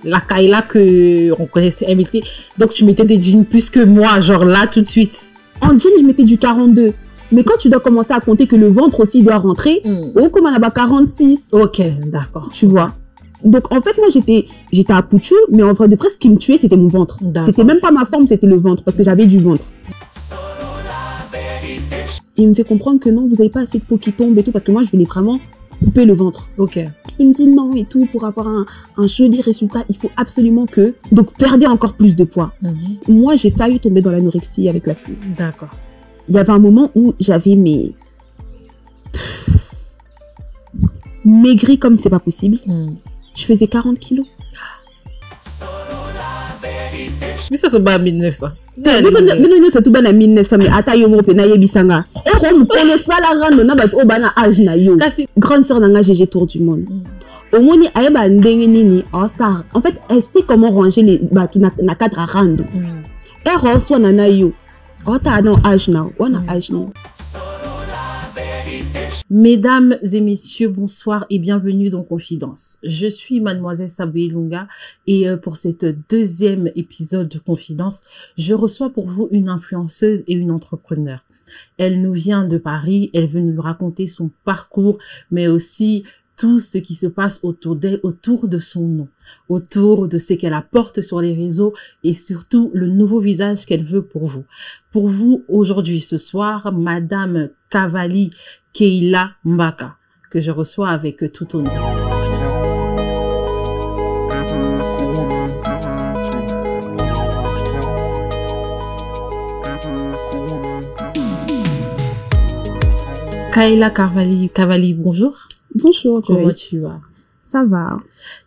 la Kayla que on connaissait, elle mettait, donc tu mettais des jeans plus que moi, genre là tout de suite. En jean, je mettais du 42. Mais quand tu dois commencer à compter que le ventre aussi doit rentrer, oh, comme on a 46. Ok, d'accord. Tu vois. Donc, en fait, moi, j'étais à Pouchou, mais en vrai de vrai, ce qui me tuait, c'était mon ventre. C'était même pas ma forme, c'était le ventre, parce que j'avais du ventre. Il me fait comprendre que non, vous avez pas assez de peau qui tombe et tout, parce que moi, je voulais vraiment couper le ventre. Ok. Il me dit non et tout, pour avoir un joli résultat, il faut absolument que... Donc, perdez encore plus de poids. Moi, j'ai failli tomber dans l'anorexie avec la sleeve. D'accord. Il y avait un moment où j'avais maigri comme c'est pas possible. Je faisais 40 kilos. Mais ça, c'est pas 1900. Mais c'est tout bien à 1900, mais attends, yo, pe na yebisanga. Et on connaît ça la grande, na bat o bana âge na yo. Grande sœur nanga GG Tour du monde. Au moins, elle ba ndenge nini, oh ça. En fait, elle sait comment ranger les bateaux na cadre à rando. Elle reçoit nana yo. Oh, t'as un âge now. On a âge now. Mesdames et messieurs, bonsoir et bienvenue dans Confidence. Je suis mademoiselle Saboué Lunga et pour cette deuxième épisode de Confidence, je reçois pour vous une influenceuse et une entrepreneur. Elle nous vient de Paris, elle veut nous raconter son parcours, mais aussi tout ce qui se passe autour d'elle, autour de son nom, autour de ce qu'elle apporte sur les réseaux et surtout le nouveau visage qu'elle veut pour vous. Pour vous, aujourd'hui, ce soir, Madame Kavali Keila Mbaka, que je reçois avec tout honneur. Keila Kavali, bonjour. Bonjour, comment Joyce. Tu vas? Ça va.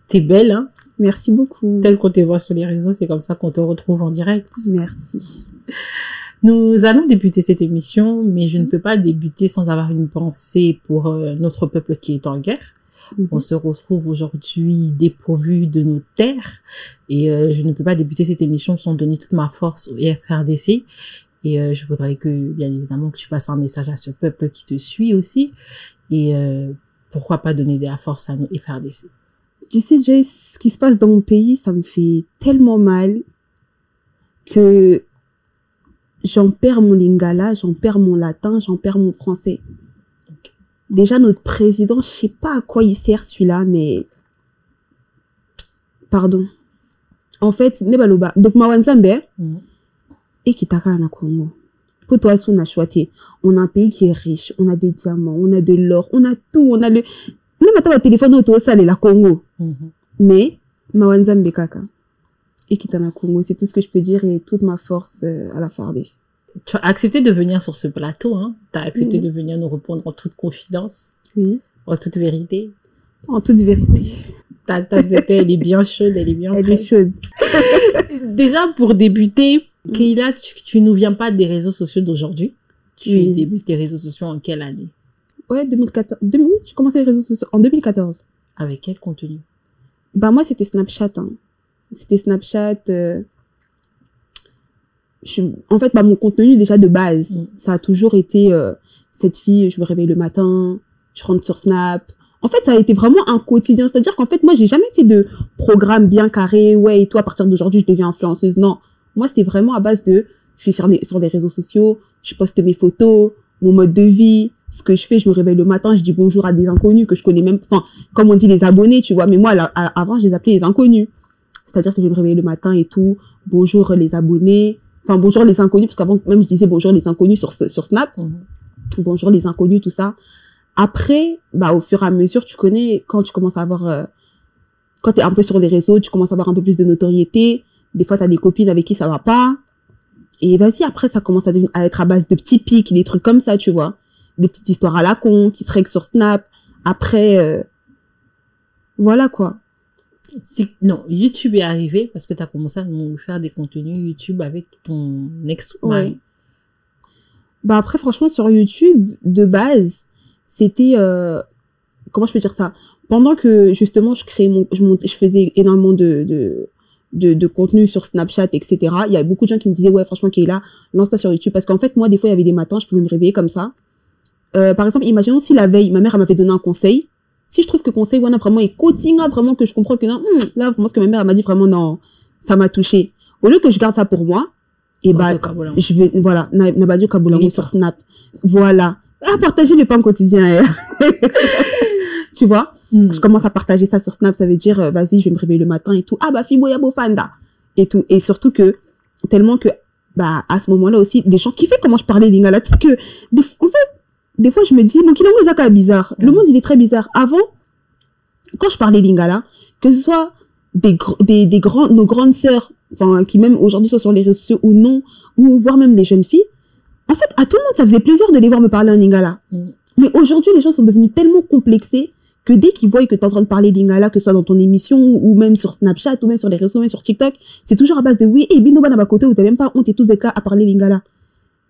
T'es belle, hein? Merci beaucoup. Tel qu'on te voit sur les réseaux, c'est comme ça qu'on te retrouve en direct. Merci. Nous allons débuter cette émission, mais je ne peux pas débuter sans avoir une pensée pour notre peuple qui est en guerre. On se retrouve aujourd'hui dépourvu de nos terres et je ne peux pas débuter cette émission sans donner toute ma force au FRDC. Et je voudrais que, bien évidemment, que tu passes un message à ce peuple qui te suit aussi. Et pourquoi pas donner de la force à nos FRDC. Tu sais, Joyce, ce qui se passe dans mon pays, ça me fait tellement mal que j'en perds mon lingala, j'en perds mon latin, j'en perds mon français. Okay. Déjà, notre président, je sais pas à quoi il sert celui-là, mais... Pardon. En fait, Nebaloba. Donc, Mawanzambe, et Kitaka na Congo. Pour toi, on a choisi. On a un pays qui est riche, on a des diamants, on a de l'or, on a tout, on a le... Même maintenant, le téléphone auto, ça, c'est la Congo. Mais, Mawanzambe Kaka. Et Kitana Congo, c'est tout ce que je peux dire et toute ma force à la FARDC. Tu as accepté de venir sur ce plateau, hein? Tu as accepté de venir nous répondre en toute confidence. Oui. En toute vérité. En toute vérité. Ta tasse de thé, elle est bien chaude, elle est bien Elle prête. est chaude. Déjà, pour débuter, Keila, tu nous viens pas des réseaux sociaux d'aujourd'hui. Tu débutes tes réseaux sociaux en quelle année? Ouais, 2014. J'ai commencé les réseaux sociaux en 2014. Avec quel contenu? Bah, moi, c'était Snapchat, hein. C'était Snapchat. En fait, bah, mon contenu, déjà, de base, ça a toujours été cette fille, je me réveille le matin, je rentre sur Snap. En fait, ça a été vraiment un quotidien. C'est-à-dire qu'en fait, moi, j'ai jamais fait de programme bien carré. Ouais, et toi, à partir d'aujourd'hui, je deviens influenceuse. Non. Moi, c'était vraiment à base de, je suis sur les réseaux sociaux, je poste mes photos, mon mode de vie, ce que je fais, je me réveille le matin, je dis bonjour à des inconnus que je connais même, enfin, comme on dit les abonnés, tu vois. Mais moi, avant, je les appelais les inconnus. C'est-à-dire que je me réveillais le matin et tout, bonjour les abonnés, enfin, bonjour les inconnus, parce qu'avant, même, je disais bonjour les inconnus sur Snap. Bonjour les inconnus, tout ça. Après, bah, au fur et à mesure, tu connais, quand tu commences à avoir, quand t'es un peu sur les réseaux, tu commences à avoir un peu plus de notoriété. Des fois, t'as des copines avec qui ça va pas. Et vas-y, après, ça commence à être à base de petits pics, des trucs comme ça, tu vois. Des petites histoires à la con, qui se règlent sur Snap. Après, voilà, quoi. Non, YouTube est arrivé parce que t'as commencé à nous faire des contenus YouTube avec ton ex-mari. Ouais. Bah, après, franchement, sur YouTube, de base, c'était, comment je peux dire ça? Pendant que, justement, je faisais énormément de contenu sur Snapchat, etc. Il y avait beaucoup de gens qui me disaient, ouais, franchement, Keila, lance-toi sur YouTube. Parce qu'en fait, moi, des fois, il y avait des matins, je pouvais me réveiller comme ça. Par exemple, imaginons si la veille, ma mère, elle m'avait donné un conseil. Si je trouve que conseil wana vraiment est cotinga, vraiment que je comprends que non, là vraiment ce que ma mère elle m'a dit vraiment non, ça m'a touché. Au lieu que je garde ça pour moi, et je vais voilà, Nabadio Kabulango sur Snap. Voilà. À partager le pain quotidien. Tu vois? Je commence à partager ça sur Snap, ça veut dire vas-y, je vais me réveiller le matin et tout. Ah bah Fibo Yabo Fanda et tout, et surtout que tellement que bah à ce moment-là aussi des gens kiffaient comment je parlais lingala, tu sais que en fait des fois je me dis mon kilongo zaka bizarre. Le monde il est très bizarre. Avant quand je parlais lingala, que ce soit nos grandes sœurs, enfin qui même aujourd'hui sont sur les réseaux sociaux ou non, ou voire même les jeunes filles, en fait à tout le monde ça faisait plaisir de les voir me parler en lingala. Mais aujourd'hui les gens sont devenus tellement complexés que dès qu'ils voient que tu es en train de parler lingala, que ce soit dans ton émission, ou même sur Snapchat, ou même sur les réseaux, même sur TikTok, c'est toujours à base de oui, et bino bana bakoto, où t'as même pas honte et tout d'être là à parler lingala.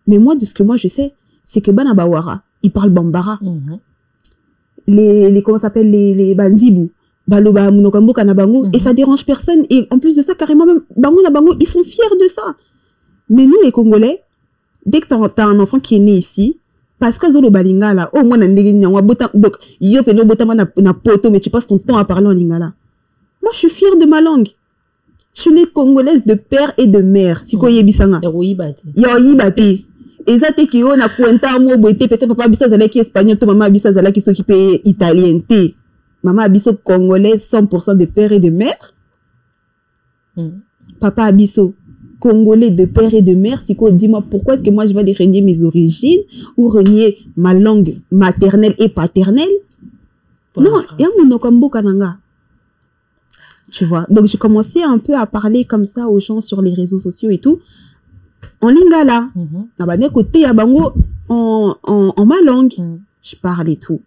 Mais moi, de ce que moi je sais, c'est que bana bawara, ils parlent bambara. Comment ça s'appelle, les bandibu, baloba, munokambo, kanabango, et ça dérange personne. Et en plus de ça, carrément même, bango na bango, ils sont fiers de ça. Mais nous, les Congolais, dès que t'as un enfant qui est né ici, parce que zolo balingala oh moi donc yo peno botama na poto mais tu passes ton temps à parler en lingala. Moi je suis fière de ma langue. Je suis née congolaise de père et de mère. Si ko yebisanga. Yo yibate. Ezate ki on a pointa mo boité peut-être papa biso zalaki espagnol to maman biso zalaki s'occuper italien té. Maman biso congolaise 100% de père et de mère. Papa biso congolais de père et de mère, si quoi, dis-moi pourquoi est-ce que moi je vais aller renier mes origines ou renier ma langue maternelle et paternelle? Non, il y a mon okambo kananga. Tu vois, donc j'ai commencé un peu à parler comme ça aux gens sur les réseaux sociaux et tout. En lingala, na côté ya bango en ma langue, je parle et tout.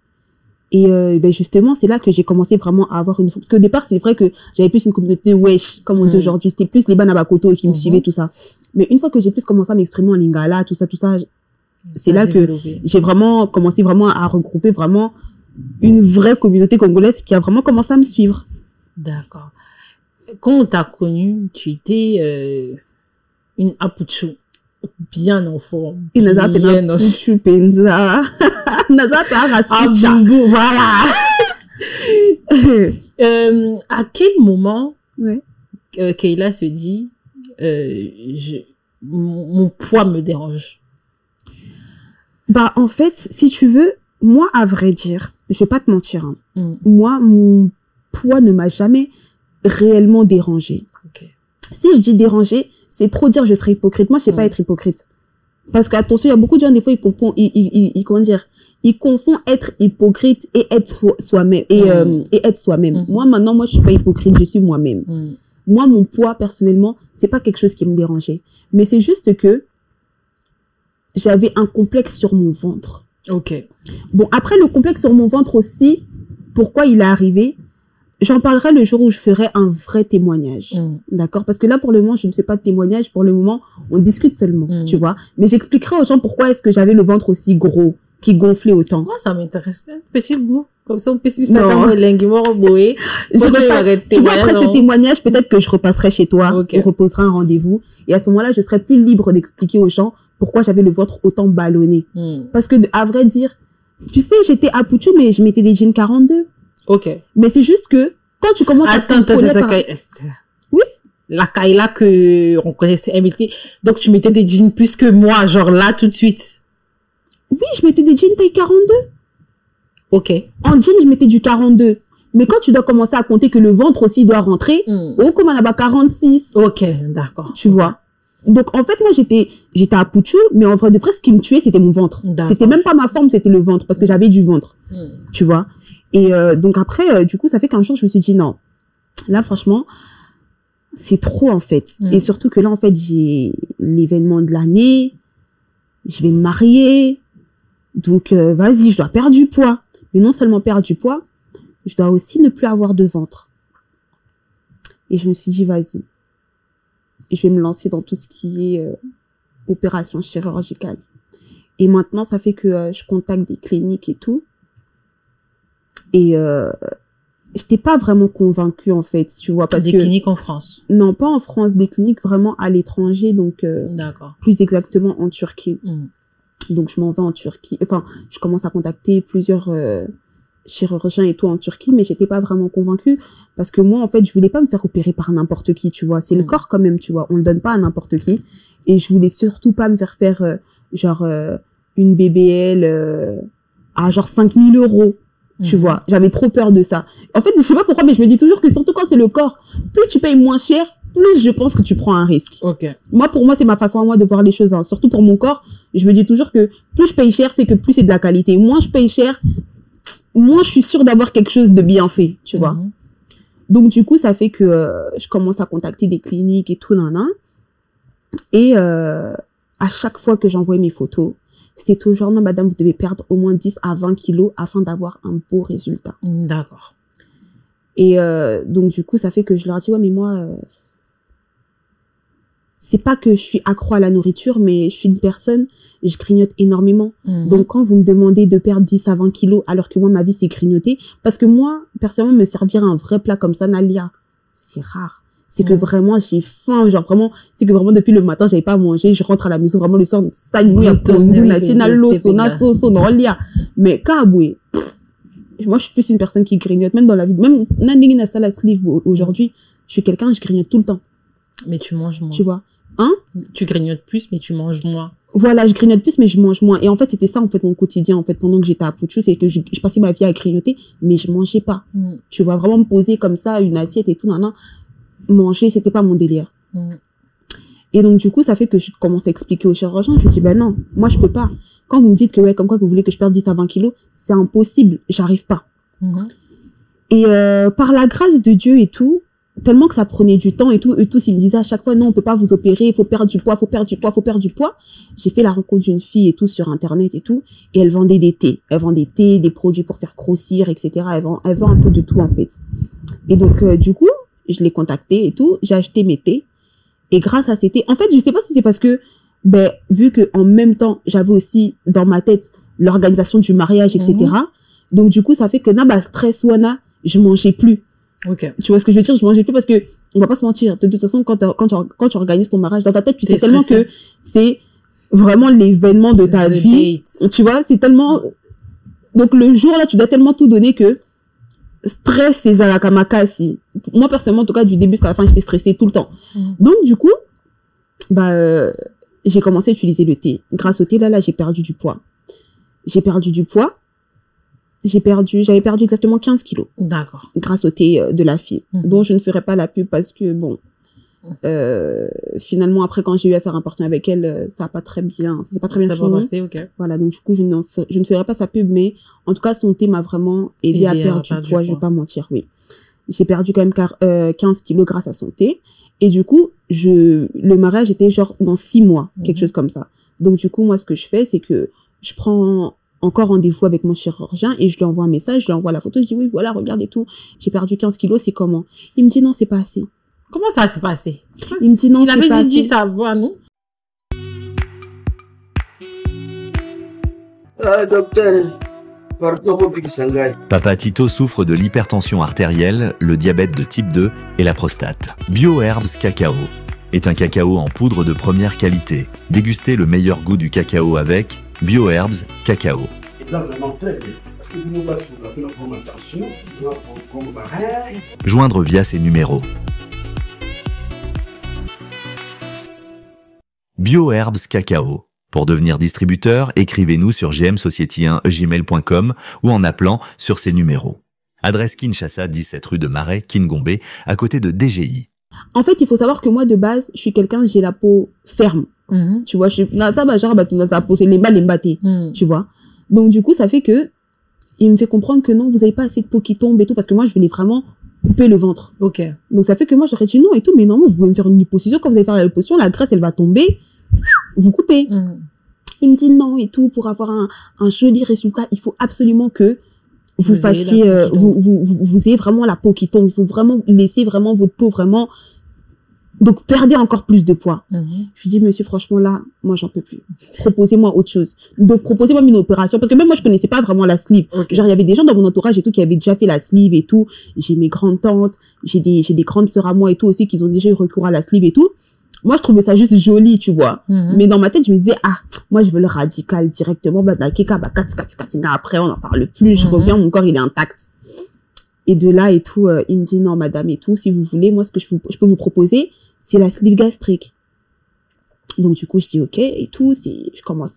Et ben justement, c'est là que j'ai commencé vraiment à avoir une... Parce qu'au départ, c'est vrai que j'avais plus une communauté wesh, comme on dit aujourd'hui. C'était plus les Banabakoto qui me suivaient, tout ça. Mais une fois que j'ai plus commencé à m'exprimer en lingala, tout ça, c'est là que j'ai vraiment commencé vraiment à regrouper vraiment une vraie communauté congolaise qui a vraiment commencé à me suivre. D'accord. Quand on t'a connue, tu étais une Apuchu. Bien en forme. Il n'a pas de penza. Voilà. À quel moment Keila se dit mon poids me dérange? Bah en fait, si tu veux, moi à vrai dire, je vais pas te mentir, hein, moi mon poids ne m'a jamais réellement dérangé. Si je dis déranger, c'est trop dire je serais hypocrite. Moi, je sais pas être hypocrite. Parce que, attention, il y a beaucoup de gens, des fois, ils confondent être hypocrite et être soi-même, et être soi-même. Moi, maintenant, je suis pas hypocrite, je suis moi-même. Moi, mon poids, personnellement, c'est pas quelque chose qui me dérangeait. Mais c'est juste que j'avais un complexe sur mon ventre. Bon, après, le complexe sur mon ventre aussi, pourquoi il est arrivé? J'en parlerai le jour où je ferai un vrai témoignage. D'accord? Parce que là, pour le moment, je ne fais pas de témoignage. Pour le moment, on discute seulement, tu vois. Mais j'expliquerai aux gens pourquoi est-ce que j'avais le ventre aussi gros, qui gonflait autant. Moi, ça m'intéresse. Petit bout. Comme ça, on peut se mettre à tu vois, après ce témoignage, peut-être que je repasserai chez toi. On reposera un rendez-vous. Et à ce moment-là, je serai plus libre d'expliquer aux gens pourquoi j'avais le ventre autant ballonné. Parce que, à vrai dire, tu sais, j'étais à Pouchou, mais je mettais des jeans 42. Mais c'est juste que quand tu commences à oui, la Kaila que on connaissait, elle mettait, donc tu mettais des jeans plus que moi, genre là tout de suite. Oui, je mettais des jeans taille 42. En jean, je mettais du 42. Mais quand tu dois commencer à compter que le ventre aussi doit rentrer, comme on a 46. D'accord. Tu vois. Donc en fait moi j'étais à Pouchou, mais en vrai de vrai ce qui me tuait c'était mon ventre. C'était même pas ma forme, c'était le ventre parce que j'avais du ventre. Tu vois. Et donc après, du coup, ça fait qu'un jour, je me suis dit non. Là, franchement, c'est trop en fait. Et surtout que là, en fait, j'ai l'événement de l'année. Je vais me marier. Donc, vas-y, je dois perdre du poids. Mais non seulement perdre du poids, je dois aussi ne plus avoir de ventre. Et je me suis dit, vas-y. Je vais me lancer dans tout ce qui est opération chirurgicale. Et maintenant, ça fait que je contacte des cliniques et tout. Et j'étais pas vraiment convaincue en fait, tu vois, parce des cliniques en France? Non, pas en France, des cliniques vraiment à l'étranger, donc plus exactement en Turquie. Donc je m'en vais en Turquie. Enfin, je commence à contacter plusieurs chirurgien et tout en Turquie, mais j'étais pas vraiment convaincue parce que moi, en fait, je voulais pas me faire opérer par n'importe qui, tu vois. C'est le corps quand même, tu vois. On le donne pas à n'importe qui. Et je voulais surtout pas me faire une BBL à genre 5 000 €. Tu vois, j'avais trop peur de ça. En fait, je sais pas pourquoi, mais je me dis toujours que surtout quand c'est le corps, plus tu payes moins cher, plus je pense que tu prends un risque. Moi, pour moi, c'est ma façon à moi de voir les choses. Hein. Surtout pour mon corps, je me dis toujours que plus je paye cher, c'est que plus c'est de la qualité. Moins je paye cher, moins je suis sûre d'avoir quelque chose de bien fait, tu vois. Donc, du coup, ça fait que je commence à contacter des cliniques et tout, Et à chaque fois que j'envoyais mes photos, c'était toujours, non, madame, vous devez perdre au moins 10 à 20 kilos afin d'avoir un beau résultat. D'accord. Et donc, du coup, ça fait que je leur ai dit, ouais, mais moi, c'est pas que je suis accro à la nourriture, mais je suis une personne, je grignote énormément. Donc, quand vous me demandez de perdre 10 à 20 kilos, alors que moi, ma vie, c'est grignoter, parce que moi, personnellement, me servir un vrai plat comme ça, Nalia, c'est rare. C'est que vraiment, j'ai faim, genre vraiment, c'est que vraiment, depuis le matin, j'avais pas mangé, je rentre à la maison, vraiment, le soir, ça, mais kaboué, moi, je suis plus une personne qui grignote, même dans la vie, même, aujourd'hui, je suis quelqu'un, je grignote tout le temps. Mais tu manges moins. Tu vois. Hein? Tu grignotes plus, mais tu manges moins. Voilà, je grignote plus, mais je mange moins. Et en fait, c'était ça, en fait, mon quotidien, en fait, pendant que j'étais à Poutchou, c'est que je passais ma vie à grignoter, mais je mangeais pas. Tu vois, vraiment me poser comme ça, une assiette et tout, manger, c'était pas mon délire. Et donc, du coup, ça fait que je commence à expliquer au chirurgien. Je lui dis, ben non, moi, je peux pas. Quand vous me dites que, ouais, comme quoi que vous voulez que je perde 10 à 20 kilos, c'est impossible. J'arrive pas. Et par la grâce de Dieu et tout, tellement que ça prenait du temps et tout, ils me disaient à chaque fois, non, on peut pas vous opérer, il faut perdre du poids, faut perdre du poids. J'ai fait la rencontre d'une fille et tout sur Internet et tout, et elle vendait des thés. Elle vend des thés, des produits pour faire grossir, etc. Elle vend un peu de tout, en fait. Et donc, du coup, je l'ai contactée et tout, j'ai acheté mes thés. Et grâce à ces thés, en fait, je sais pas si c'est parce que, vu que en même temps, j'avais aussi dans ma tête l'organisation du mariage, etc. Donc, du coup, ça fait que, stress, je mangeais plus. Tu vois ce que je veux dire? Je mangeais plus parce que, on va pas se mentir. De toute façon, quand tu organises ton mariage, dans ta tête, tu sais tellement que c'est vraiment l'événement de ta vie. Tu vois, c'est tellement, donc le jour là, tu dois tellement tout donner que, stress, c'est Zalakamakasi. Moi, personnellement, en tout cas, du début jusqu'à la fin, j'étais stressée tout le temps. Donc, du coup, j'ai commencé à utiliser le thé. Grâce au thé, là, j'ai perdu du poids. J'avais perdu exactement 15 kilos. D'accord. Grâce au thé de la fille, dont je ne ferai pas la pub parce que, bon, finalement, après, quand j'ai eu à faire un partenariat avec elle, ça n'a pas très bien, ça s'est pas très bien fini. Passé, Voilà, donc du coup, je ne ferai pas sa pub, mais en tout cas, son thé m'a vraiment aidé à perdre du poids, je vais pas mentir, oui. J'ai perdu quand même 15 kilos grâce à son thé. Et du coup, le mariage était genre dans 6 mois, quelque chose comme ça. Donc du coup, moi, ce que je fais, c'est que je prends encore rendez-vous avec mon chirurgien et je lui envoie un message, je lui envoie la photo, je dis oui, voilà, regarde et tout, j'ai perdu 15 kilos, c'est comment? Il me dit non, c'est pas assez. Comment ça s'est passé? Il me dit non, c'est pas assez. Il avait dit ça, voilà, non? Docteur, Papa Tito souffre de l'hypertension artérielle, le diabète de type 2 et la prostate. BioHerbs Cacao est un cacao en poudre de première qualité. Dégustez le meilleur goût du cacao avec BioHerbs Cacao. Joindre via ces numéros. BioHerbs Cacao. Pour devenir distributeur, écrivez-nous sur gmsociety1gmail.com ou en appelant sur ces numéros. Adresse Kinshasa, 17 rue de Marais, Kingombe, à côté de DGI. En fait, il faut savoir que moi, de base, je suis quelqu'un, j'ai la peau ferme. Tu vois, je suis, tu vois. Donc, du coup, ça fait que, il me fait comprendre que non, vous avez pas assez de peau qui tombe et tout, parce que moi, je voulais vraiment couper le ventre. Donc, ça fait que moi, j'aurais dit non et tout, mais non, vous pouvez me faire une liposuction. Quand vous allez faire la liposuction, la graisse, elle va tomber, vous coupez. Il me dit non et tout, pour avoir un joli résultat, il faut absolument que vous fassiez, vous ayez vraiment la peau qui tombe. Il faut vraiment laisser vraiment votre peau vraiment, donc perdez encore plus de poids. Je lui dis, monsieur, franchement là, moi j'en peux plus. Proposez-moi autre chose. Donc proposez-moi une opération, parce que même moi je connaissais pas vraiment la sleeve. Genre il y avait des gens dans mon entourage et tout qui avaient déjà fait la sleeve et tout. J'ai mes grandes tantes, j'ai des grandes sœurs à moi et tout aussi qui ont déjà eu recours à la sleeve et tout. moi, je trouvais ça juste joli, tu vois. Mais dans ma tête, je me disais, ah, moi, je veux le radical directement. Bah, après, on n'en parle plus. Je reviens, mon corps, il est intact. Et de là et tout, il me dit, non, madame et tout, si vous voulez, moi, ce que je peux vous proposer, c'est la sleeve gastrique. Donc, du coup, je dis, ok, et tout, je commence,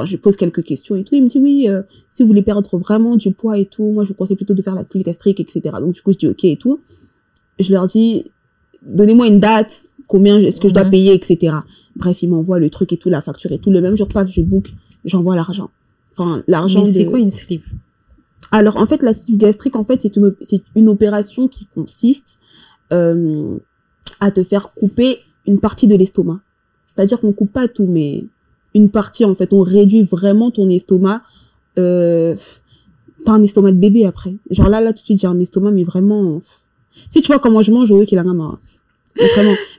je pose quelques questions et tout. Il me dit, oui, si vous voulez perdre vraiment du poids et tout, moi, je vous conseille plutôt de faire la sleeve gastrique, etc. Donc, du coup, je dis, ok, et tout. Je leur dis, donnez-moi une date, combien est-ce que je dois payer, etc. Bref, ils m'envoient le truc et tout, la facture et tout. Le même jour, paf, je book, j'envoie l'argent. Enfin, l'argent. Mais c'est quoi une sleeve? Alors, en fait, la sleeve gastrique, en fait, c'est une opération qui consiste à te faire couper une partie de l'estomac. C'est-à-dire qu'on coupe pas tout, mais une partie, en fait, on réduit vraiment ton estomac. T'as un estomac de bébé après. Genre là, tout de suite, j'ai un estomac, mais vraiment... Si tu vois comment je mange, oui, qu'il a vraiment.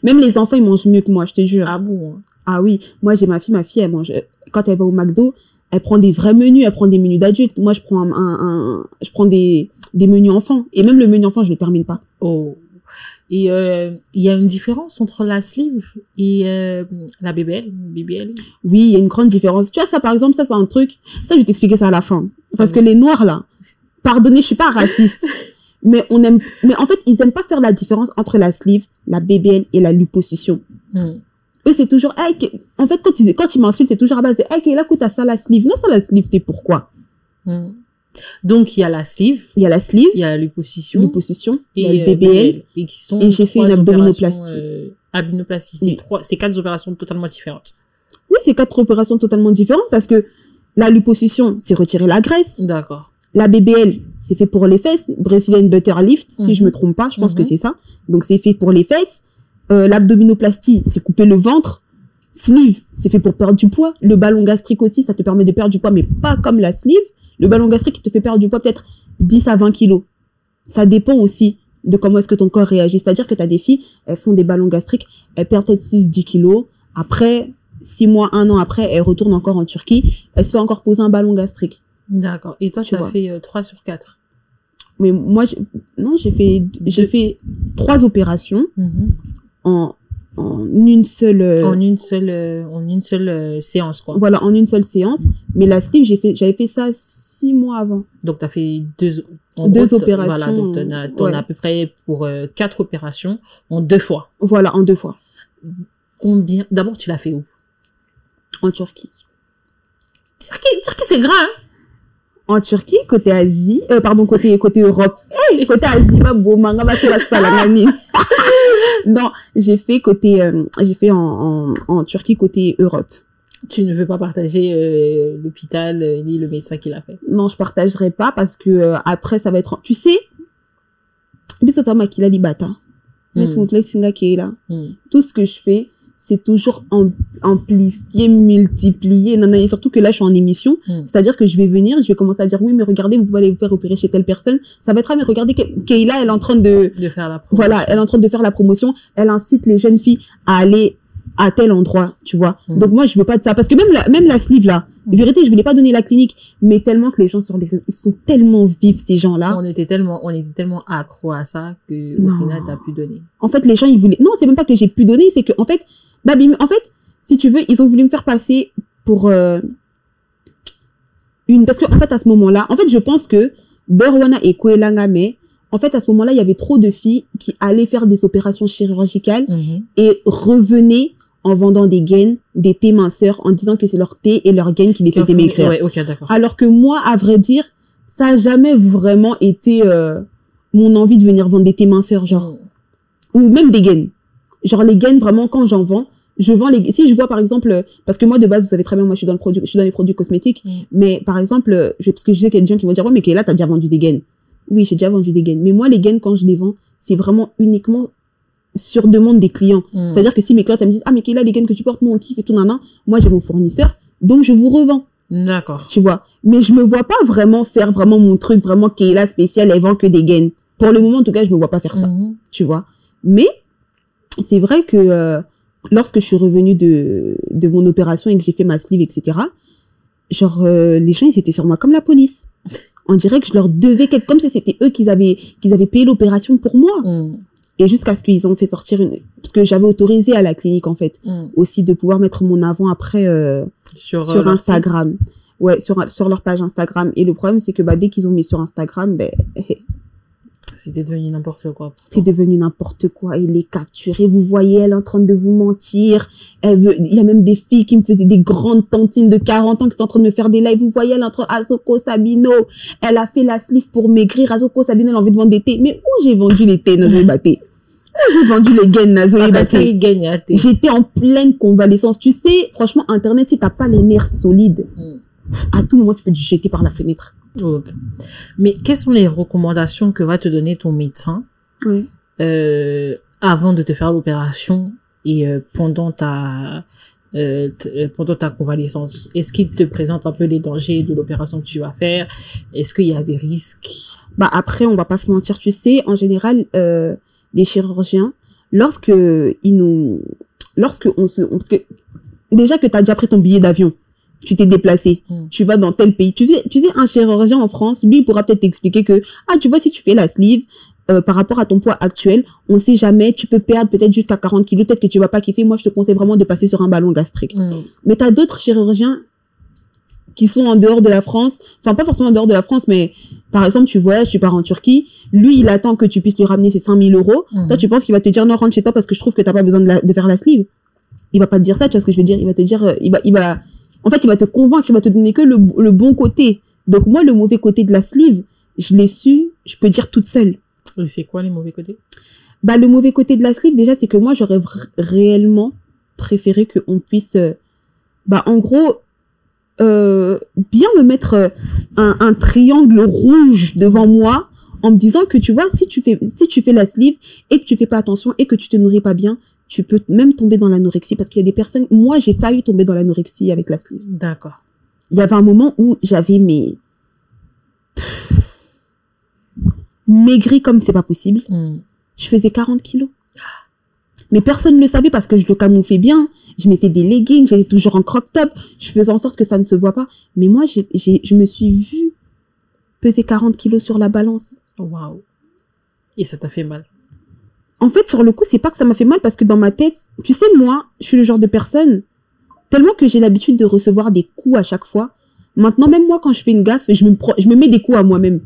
Même les enfants, ils mangent mieux que moi, je te jure. Ah bon? Ah oui. Moi, j'ai ma fille, elle mange. Quand elle va au McDo, elle prend des vrais menus, elle prend des menus d'adultes. Moi, je prends je prends des menus enfants. Et même le menu enfant, je le termine pas. Oh. Et il y a une différence entre la sleeve et la BBL. Oui, il y a une grande différence. Tu vois, ça, par exemple, ça, c'est un truc. Ça, je vais t'expliquer ça à la fin. Parce que les Noirs, là, pardonnez, je suis pas raciste. Mais en fait, ils aiment pas faire la différence entre la sleeve, la BBL et la liposuction. Eux, c'est toujours, en fait, quand ils m'insultent, c'est toujours à base de, là, écoute, t'as ça, la sleeve. Non, ça, la sleeve, t'es pourquoi? Donc, il y a la sleeve. Il y a la sleeve. Il y a la liposuction. Il y a le BBL. Et j'ai fait une abdominoplastie. Abdominoplastie. C'est 4 opérations totalement différentes. Oui, c'est 4 opérations totalement différentes parce que la liposuction, c'est retirer la graisse. D'accord. La BBL, c'est fait pour les fesses. Brazilian Butter Lift, si je me trompe pas, je pense que c'est ça. Donc, c'est fait pour les fesses. L'abdominoplastie, c'est couper le ventre. Sleeve, c'est fait pour perdre du poids. Le ballon gastrique aussi, ça te permet de perdre du poids, mais pas comme la sleeve. Le ballon gastrique, il te fait perdre du poids peut-être 10 à 20 kilos. Ça dépend aussi de comment est-ce que ton corps réagit. C'est-à-dire que tu as des filles, elles font des ballons gastriques, elles perdent peut-être 6-10 kilos. Après, 6 mois, 1 an après, elles retournent encore en Turquie. Elles se font encore poser un ballon gastrique. D'accord. Et toi, tu as fait 3 sur 4. Mais moi, j'ai fait 3 opérations en une seule séance, quoi. Voilà, en une seule séance. Mais la sleeve, j'avais fait ça 6 mois avant. Donc, t'as fait 2 opérations. Voilà, donc t'en as à peu près pour 4 opérations en 2 fois. Voilà, en 2 fois. Combien? D'abord, tu l'as fait où? En Turquie. Turquie, c'est grand, hein? En Turquie, côté Asie, côté Europe. Côté Asie, non, j'ai fait en Turquie côté Europe. Tu ne veux pas partager l'hôpital ni le médecin qui l'a fait? Non, je partagerai pas parce que après ça va être, tu sais, tout ce que je fais, c'est toujours amplifié, multiplié. Non, et surtout que là, je suis en émission. C'est-à-dire que je vais venir, je vais commencer à dire, oui, mais regardez, vous pouvez aller vous faire opérer chez telle personne. Ça va être, mais regardez, Keila, elle est en train de faire la promotion. Voilà, elle est en train de faire la promotion. Elle incite les jeunes filles à aller à tel endroit, tu vois. Donc moi, je veux pas de ça. Parce que même la sleeve, là, en vérité, je voulais pas donner la clinique, mais tellement que les gens sur les réseaux, ils sont tellement vifs, ces gens-là. On était tellement accro à ça que, au final, t'as pu donner. En fait, les gens, ils voulaient, non, c'est même pas que j'ai pu donner, c'est que, en fait, si tu veux, ils ont voulu me faire passer pour, parce que, en fait, à ce moment-là, en fait, je pense que Berwana et Kouelangame, en fait, à ce moment-là, il y avait trop de filles qui allaient faire des opérations chirurgicales et revenaient en vendant des gaines, des thés minceurs, en disant que c'est leur thé et leur gaine qui les faisaient maigrir. Ouais, ok, d'accord. Alors que moi, à vrai dire, ça a jamais vraiment été mon envie de venir vendre des thés minceurs, genre, ou même des gaines. Genre les gaines, vraiment, quand j'en vends, je vends si je vois par exemple, parce que moi de base, vous savez très bien, moi je suis dans les produits cosmétiques, mais par exemple, parce que je sais qu'il y a des gens qui vont dire, ouais, mais là, t'as déjà vendu des gaines. Oui, j'ai déjà vendu des gaines. Mais moi, les gaines, quand je les vends, c'est vraiment uniquement sur demande des clients. C'est-à-dire que si mes clients, elles me disent, ah, mais Keila, les gaines que tu portes, moi, on kiffe et tout, nana. Moi, j'ai mon fournisseur. Donc, je vous revends. D'accord. Tu vois. Mais je me vois pas vraiment faire vraiment mon truc, vraiment Keila spécial, elle vend que des gaines. Pour le moment, en tout cas, je me vois pas faire ça. Tu vois. Mais, c'est vrai que, lorsque je suis revenue de mon opération et que j'ai fait ma sleeve, etc., genre, les gens, ils étaient sur moi comme la police. On dirait que je leur devais comme si c'était eux qui avaient payé l'opération pour moi. Et jusqu'à ce qu'ils ont fait sortir parce que j'avais autorisé à la clinique, en fait, aussi de pouvoir mettre mon avant-après, sur Instagram. Site. Ouais, sur leur page Instagram. Et le problème, c'est que, dès qu'ils ont mis sur Instagram, c'était devenu n'importe quoi. C'est devenu n'importe quoi. Il les capturait. Vous voyez, elle est en train de vous mentir. Il y a même des filles qui me faisaient des grandes tantines de 40 ans qui sont en train de me faire des lives. Vous voyez, elle est entre Azoko Sabino. Elle a fait la sleeve pour maigrir. Azoko Sabino, elle a envie de vendre des thés. Mais où j'ai vendu les thés, Nazoé Baté? Où j'ai vendu les gaines, Nazoé Baté? J'étais en pleine convalescence. Tu sais, franchement, Internet, si t'as pas les nerfs solides, à tout moment, tu peux te jeter par la fenêtre. Okay. Mais quelles sont les recommandations que va te donner ton médecin avant de te faire l'opération et pendant ta convalescence? Est-ce qu'il te présente un peu les dangers de l'opération que tu vas faire? Est-ce qu'il y a des risques? Après, on va pas se mentir, tu sais, en général, les chirurgiens, parce que déjà que t'as déjà pris ton billet d'avion, tu t'es déplacé, tu vas dans tel pays. Tu sais, un chirurgien en France, lui, il pourra peut-être t'expliquer que, tu vois, si tu fais la sleeve, par rapport à ton poids actuel, on sait jamais, tu peux perdre peut-être jusqu'à 40 kilos, peut-être que tu vas pas kiffer. Moi, je te conseille vraiment de passer sur un ballon gastrique. Mais t'as d'autres chirurgiens qui sont en dehors de la France, enfin, pas forcément en dehors de la France, mais, par exemple, tu voyages, tu pars en Turquie, lui, il attend que tu puisses lui ramener ses 5 000 euros. Toi, tu penses qu'il va te dire, non, rentre chez toi parce que je trouve que t'as pas besoin de faire la sleeve. Il va pas te dire ça, tu vois ce que je veux dire? Il va te dire, en fait, il va te convaincre, il va te donner que le bon côté. Donc, moi, le mauvais côté de la sleeve, je l'ai su, je peux dire toute seule. Et c'est quoi les mauvais côtés? Le mauvais côté de la sleeve, déjà, c'est que moi, j'aurais réellement préféré qu'on puisse, en gros, bien me mettre un triangle rouge devant moi en me disant que, tu vois, si tu fais la sleeve et que tu fais pas attention et que tu te nourris pas bien, tu peux même tomber dans l'anorexie parce qu'il y a des personnes, moi, j'ai failli tomber dans l'anorexie avec la sleeve. D'accord. Il y avait un moment où j'avais maigri comme c'est pas possible. Je faisais 40 kilos. Mais personne ne le savait parce que je le camouflais bien. Je mettais des leggings, j'étais toujours en crop-top. Je faisais en sorte que ça ne se voit pas. Mais moi, je me suis vue peser 40 kilos sur la balance. Waouh. Et ça t'a fait mal? En fait, sur le coup, c'est pas que ça m'a fait mal parce que dans ma tête, tu sais, moi, je suis le genre de personne, tellement que j'ai l'habitude de recevoir des coups à chaque fois. Maintenant, même moi, quand je fais une gaffe, je me mets des coups à moi-même.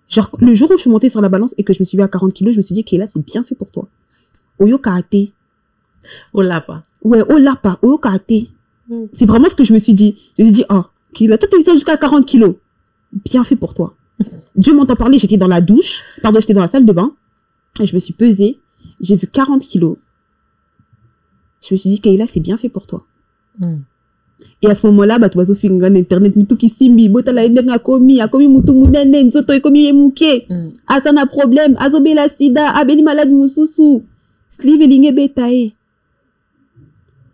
Genre, le jour où je suis montée sur la balance et que je me suis vue à 40 kilos, je me suis dit, Kéla, c'est bien fait pour toi. Oyo Karate. Olapa. Ouais, Olapa. Oyo Karate. C'est vraiment ce que je me suis dit. Je me suis dit, Kéla, toi, t'es jusqu'à 40 kilos. Bien fait pour toi. Dieu m'entend parler, j'étais dans la douche. J'étais dans la salle de bain. Et je me suis pesée. J'ai vu 40 kilos. Je me suis dit, Kéla, c'est bien fait pour toi. Et à ce moment-là, tu vas sur internet, ni tout qui simbi, botala endenga komi mutu munene, nzoto komi yemuke. Asana problème, azobe la sida, abeli malade mususu. Sleeve elinge betae.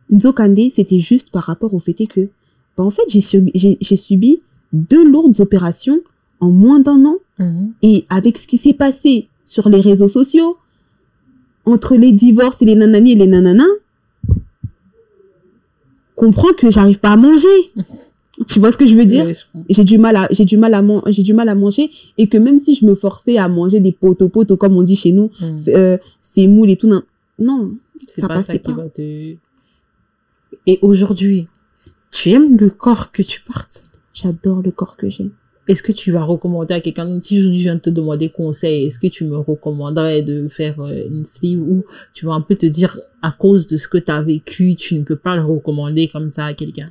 Nzokande, c'était juste par rapport au fait que, en fait, j'ai subi 2 lourdes opérations en moins d'1 an. Et avec ce qui s'est passé sur les réseaux sociaux, entre les divorces et les nanani et les nananas, comprends que j'arrive pas à manger. Tu vois ce que je veux dire? Oui, j'ai du mal à manger et que même si je me forçais à manger des poto comme on dit chez nous, c'est moule et tout, non, ça passait pas. Et aujourd'hui, tu aimes le corps que tu portes? J'adore le corps que j'ai. Est-ce que tu vas recommander à quelqu'un, si je viens de te demander conseil, est-ce que tu me recommanderais de faire une sleeve ou tu vas un peu te dire, à cause de ce que tu as vécu, tu ne peux pas le recommander comme ça à quelqu'un?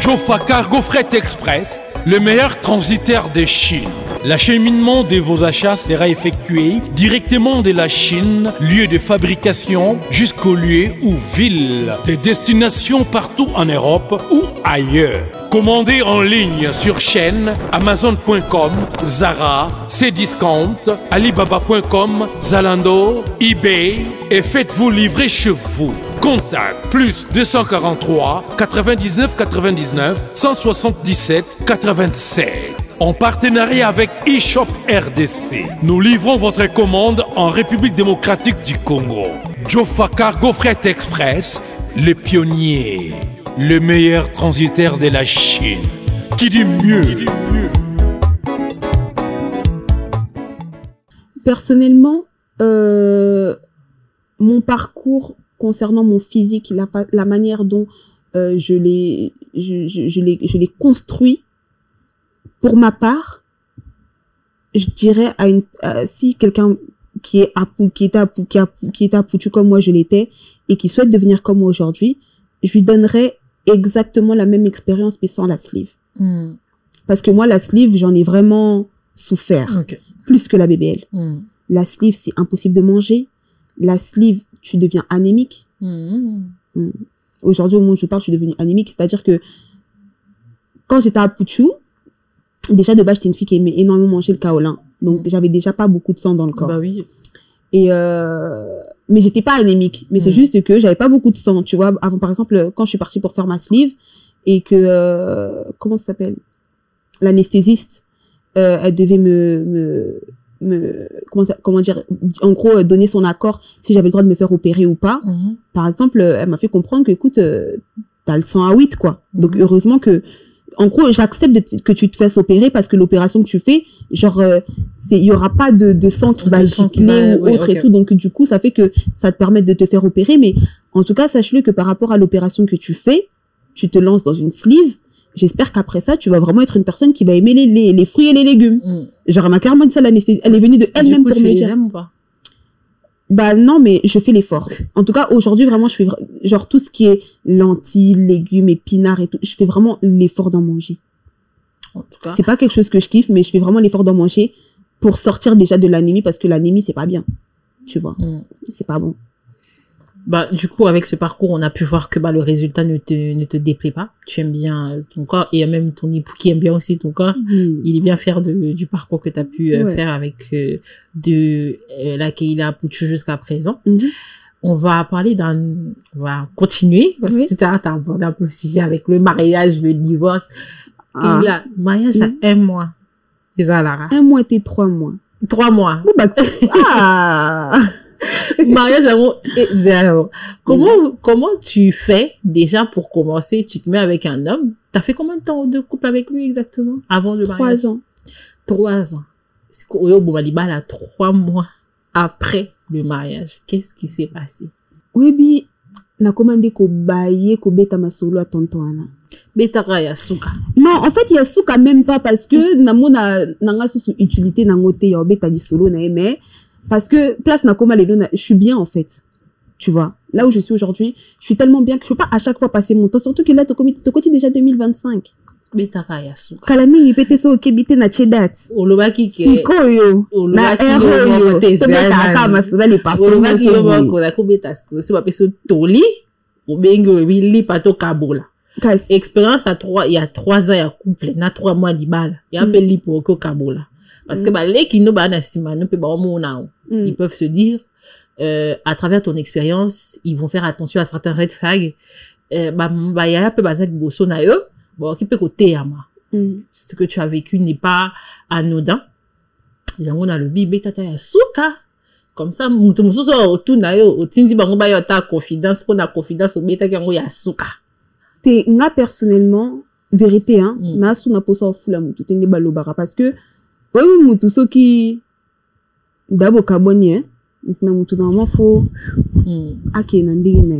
Jofa Cargo Fret Express, le meilleur transitaire de Chine. L'acheminement de vos achats sera effectué directement de la Chine, lieu de fabrication, jusqu'au lieu ou ville de destination partout en Europe ou ailleurs. Commandez en ligne sur chaîne Amazon.com, Zara, Cdiscount, Alibaba.com, Zalando, eBay et faites-vous livrer chez vous. Contact plus 243 99 99 177 87. En partenariat avec eShop RDC, nous livrons votre commande en République démocratique du Congo. Jofa Cargo Fret Express, le pionnier, le meilleur transitaire de la Chine. Qui dit mieux? Personnellement, mon parcours concernant mon physique, la manière dont je l'ai construit, pour ma part, je dirais si quelqu'un qui était à Poutou comme moi je l'étais et qui souhaite devenir comme moi aujourd'hui, je lui donnerais exactement la même expérience mais sans la sleeve. Parce que moi la sleeve, j'en ai vraiment souffert plus que la BBL. La sleeve, c'est impossible de manger. La sleeve, tu deviens anémique. Aujourd'hui, au moment où je parle, je suis devenue anémique. C'est-à-dire que quand j'étais à Poutou, déjà de base, j'étais une fille qui aimait énormément manger le kaolin. Donc, j'avais déjà pas beaucoup de sang dans le corps. Bah oui. Et mais j'étais pas anémique. Mais c'est juste que j'avais pas beaucoup de sang. Tu vois, avant, par exemple, quand je suis partie pour faire ma sleeve et que comment ça s'appelle, l'anesthésiste, elle devait comment dire, en gros, donner son accord si j'avais le droit de me faire opérer ou pas. Par exemple, elle m'a fait comprendre que, écoute, t'as le sang à 8, quoi. Donc, heureusement que, en gros, j'accepte que tu te fasses opérer parce que l'opération que tu fais, genre, il y aura pas de sang qui va gicler ou autre et tout. Donc, du coup, ça fait que ça te permet de te faire opérer. Mais, en tout cas, sache-le que par rapport à l'opération que tu fais, tu te lances dans une sleeve. J'espère qu'après ça, tu vas vraiment être une personne qui va aimer les fruits et les légumes. Genre, elle m'a clairement dit ça, l'anesthésie. Elle est venue de elle-même pour me dire. Tu aimes ou pas? Bah non, mais je fais l'effort. En tout cas, aujourd'hui, vraiment, je fais genre tout ce qui est lentilles, légumes, épinards et tout. Je fais vraiment l'effort d'en manger. En tout cas. C'est pas quelque chose que je kiffe, mais je fais vraiment l'effort d'en manger pour sortir déjà de l'anémie parce que l'anémie, c'est pas bien. Tu vois. C'est pas bon. Bah, du coup, avec ce parcours, on a pu voir que, bah, le résultat ne te déplaît pas. Tu aimes bien ton corps et même ton époux qui aime bien aussi ton corps. Il est bien fier du parcours que tu as pu faire avec, la Keila Poutou jusqu'à présent. On va parler on va continuer parce que tout à l'heure, t'as abordé un peu le sujet avec le mariage, le divorce. Keila, mariage à 1 mois. C'est ça, Lara? 1 mois et 3 mois. 3 mois. Mariage amour et zéro. Comment tu fais déjà pour commencer? Tu te mets avec un homme. T'as fait combien de temps de couple avec lui exactement avant le mariage? 3 ans. 3 ans. C'est qu'au Bomaliba, là, 3 mois après le mariage. Qu'est-ce qui s'est passé? Oui, bi, na commandé ko baye ko beta masolo à tonton Anna. Betara yasuka. Non, en fait, yasuka même pas parce que namona nanga sous utilité nangote ya beta di solo na mais parce que place na koma lelo je suis bien en fait. Tu vois, là où je suis aujourd'hui, je suis tellement bien que je peux pas à chaque fois passer mon temps, surtout que là to côté déjà 2025. Betara yasuka. Kalami ni pete so okebite na chedat. Olobaki ke sikoyo na ero te beta kama sula les passer. Olobaki yo bako na ko beta c'est pas peso toli ou bengo bili pato kabola. Expérience il y a 3 ans, il y a couple, na 3 mois libala. Il y a un peu lipo ko kabola. Parce que, bah, les qui nous, bah, ils peuvent se dire, à travers ton expérience, ils vont faire attention à certains red flags. Bah, il y a un peu, bah, cette bosso na yo, bon, qui peut côté, ama. Ce que tu as vécu n'est pas anodin. Et on a le bibé, tata, ya souka. Comme ça, moutou so, autour na yo, au tindi, bango, ba, yo, ta confidence, pour la confidence, au bêta, yango, ya souka. T'es, nga, personnellement, vérité, hein, na sou na posa au fula moutou, t'es balobara, parce que, oui, moutou, so qui, d'abo kabonye, hein, na moutou, normalement, faut, ake, nandiri, na.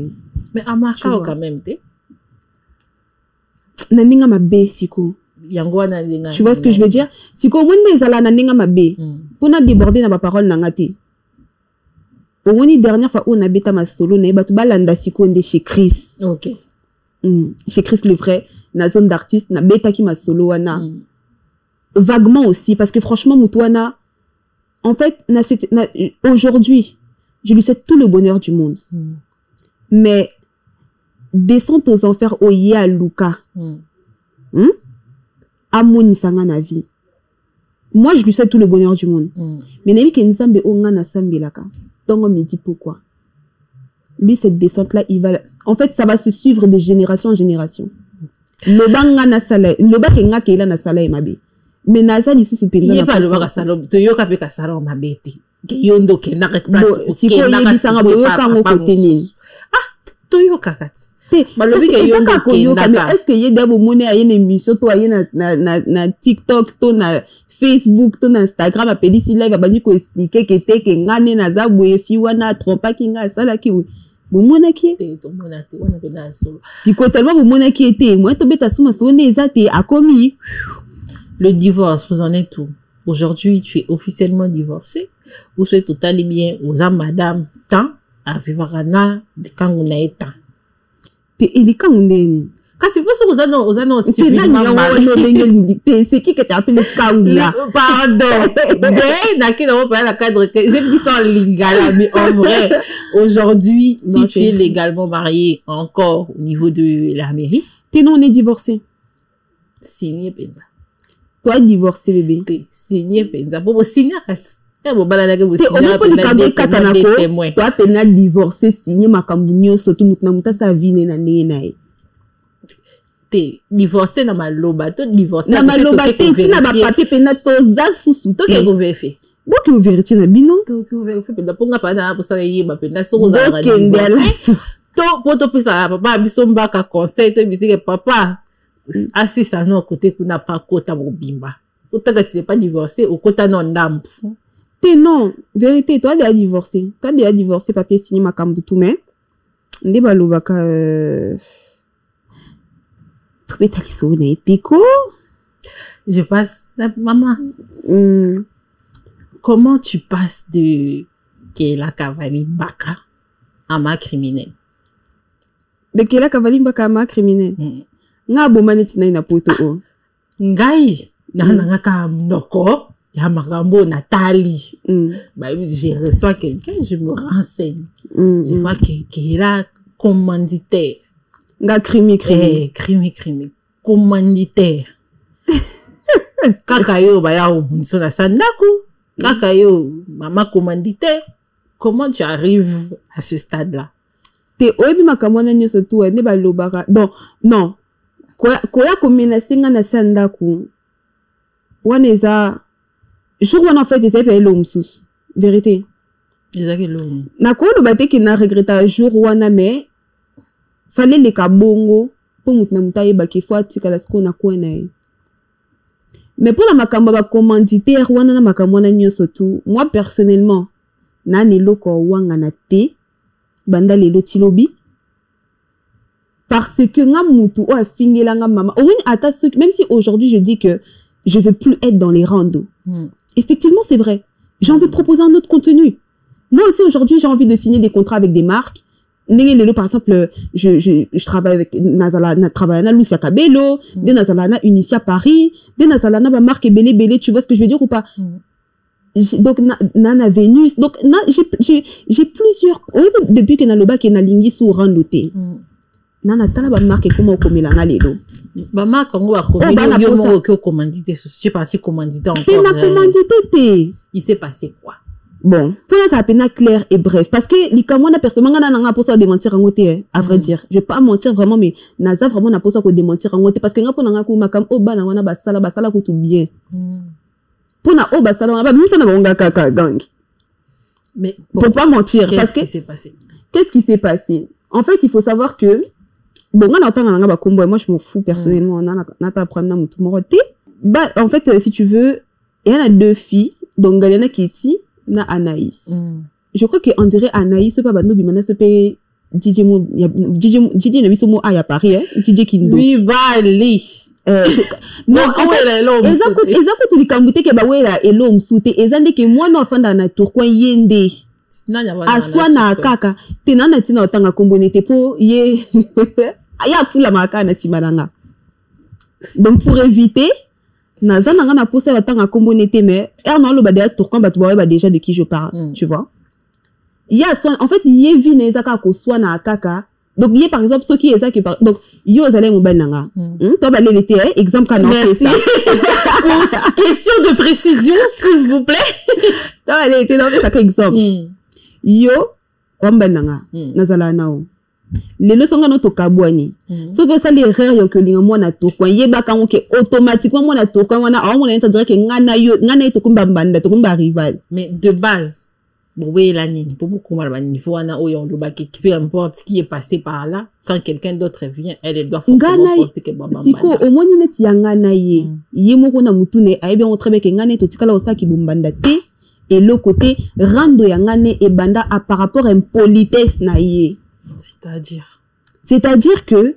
Mais, amaka, quand même, t'es. Nandinga ma bé, siko. Yango, nandinga. Tu vois ce que je veux dire? Siko, wende zala, nandinga ma bé. Pour na déborder na ba parole, nangate. Au moins, dernière fois, on a bêta ma solo, na batu balanda, siko, nde chez Chris. Ok. Chez Chris le vrai, na zone d'artiste, na bêta qui m'a solo, wana. Vaguement aussi, parce que franchement, Moutouana, en fait, aujourd'hui, je lui souhaite tout le bonheur du monde. Mais, descente aux enfers, oye à Luka. Amoni sanga na vie. Moi, je lui souhaite tout le bonheur du monde. Mais, Nemi Kenzambe, onga na sambilaka. Donc, on me dit pourquoi. Lui, cette descente-là, en fait, ça va se suivre de génération en génération. Le banga na sala, le banga nga keila na sala emabe. Mais naza li susu penza na pas le banga sala, to yoka pe ka sala mabete. Ke yondo ke na rek place. Si ko yebi sanga bo yoka ngo kote nini. Ah, to yoka kat. est-ce que y a des moments à une émission toi na TikTok to na Facebook to na Instagram appelé si live abandi ko expliquer que te que ngane na za boefi wana trompa kinga sala ki bomona ki to mona te wana pena solo si ko tellement bomona ki était moi to beta suma sone ezate akomi. Le divorce, vous en êtes où? Aujourd'hui, tu es officiellement divorcé ou c'est totalement bien aux âmes madame tant à vivre à quand on a temps. Et les quand on est kasi poso ozano c'est qui t'a appelé Kangula? Pardon. Mais n'a que dans le cadre que j'ai dit ça lingala mais en vrai aujourd'hui si tu es légalement marié encore au niveau de la mairie, t'es non on est divorcé. Signé penza. Toi divorcé bébé. T'es signé penza pour signer bon balala que vous signez toi pena divorcé signé makambu nyonso tout muta sa vie na ndenge na ye. Te divorcé na maloba to divorcé na maloba te tina ba papier pena to za susu to ke vérifier bo ki vérifier na bino to ki vérifier pena ponga pa na po sa yeba pena so za ra to poto pesa papa biso mbaka conseil to bisike papa assista no côté kuna pa kota mobimba utaka tu n'es pas divorcé au kota non ndampu te non vérité toi déjà divorcé papier signé makambu tout mais nde balobaka je passe maman comment tu passes de Kela Kavali Mbaka à ma criminelle de Kela Kavali Mbaka à ma criminelle nga bomane tina na poto o ngai na ngaka mnoko ya makambo Nathalie bah je reçois quelqu'un je me renseigne je vois qu'il est là commanditaire nga crime commanditaire kaka yo ba ya obunso na sandaku kaka yo mama commanditaire. Comment tu arrives à ce stade là te oyebi makambo na nyoso tu ne ba lobaka donc non koya komenase nga na sandaku wana eza jour wana en fait eza pe lo msusu vérité ezaki lo na ko lo bate ki na regretta jour wana mais fallait les kabongo pour mutna mutaye baki fois tikala sko na ko na mais pour la makambo ba commanditaire wana na makambo na nyoso tu moi personnellement na ni loko wanga na te banda lelo tilobi parce que nga mutu o afingela nga mama oui ata même si aujourd'hui je dis que je veux plus être dans les randos effectivement c'est vrai j'ai envie de proposer un autre contenu. Moi aussi aujourd'hui j'ai envie de signer des contrats avec des marques. Par exemple, je travaille avec Nazala, travaille na Lucia Cabello, de Nazala na Unicia Paris, de Nazala na ba marque Belé, tu vois ce que je veux dire ou pas? Donc Nana Vénus, donc j'ai plusieurs depuis que Naloba qui na lingi sous randoté. Nana tala ba marque comment komela nga lelo. Ba marque ngo ba komela yo mo ko commandité, je suis parti commandité encore. T'es na commandité. Il s'est passé quoi? Bon, pour ça appelle clair et bref parce que les kamona personnellement nga pour ça démentir en côté à vrai dire je vais pas mentir vraiment mais naza vraiment na pour ça ko démentir en côté parce que nga pour nga ko makam o bana wana basala ko tout bien pour na o basala wana ba même ça na bonga kaka gang mais bon, pour pas mentir parce que qu'est-ce qui s'est passé en fait il faut savoir que bon nga n'entend nga ba kombo moi je m'en fous personnellement na ta problème na mutu moroté bah en fait si tu veux il y en a deux filles donc Galiana Kitty na Anaïs. Je crois qu'on dirait Anaïs, c'est pas bando bimana, c'est pas DJ na biso mo à Paris, DJ Kindo. Oui, bali. Non, en fait, ezako tu likambute ke ba wela elo msute, ezande ke mwana ofanda na tourcoing yende. Aswa na kaka, tenana tina otanga kombonete po ye aya fula maka na timalanga. Donc pour éviter naza nanga na posa batanga kombo nete mais erna lo ba derrière tourcoing ba tu ba déjà de qui je parle tu vois il y a soit en fait yé vi na ezaka ko soit na kaka donc yé par exemple ceux qui ezaki donc yo zalé mo nanga to ba l'été exemple kana fait ça question de précision s'il vous plaît to ba l'été donc ça exemple yo nanga nazala nao les leçons no to kabwani so que ça les erreurs yo que linga mwana to kwa yeba kango ke automatiquement mwana to kwa wana a mwana enta dire que ngana yo to kumba banda to kumba rival mais de base Oui, la nini. Pour beaucoup, mal, niveau, on a, peu importe ce qui est passé par là. Quand quelqu'un d'autre vient, elle doit forcément penser que baba. Siko, au moins, nous n'étions ngana ye. Ye moko na mutune, aïe bien, on travaille que ngane, to tikala osa ki bumbanda te. Et l'autre côté, rando ya ngane et banda a par rapport à une politesse na ye. C'est-à-dire que,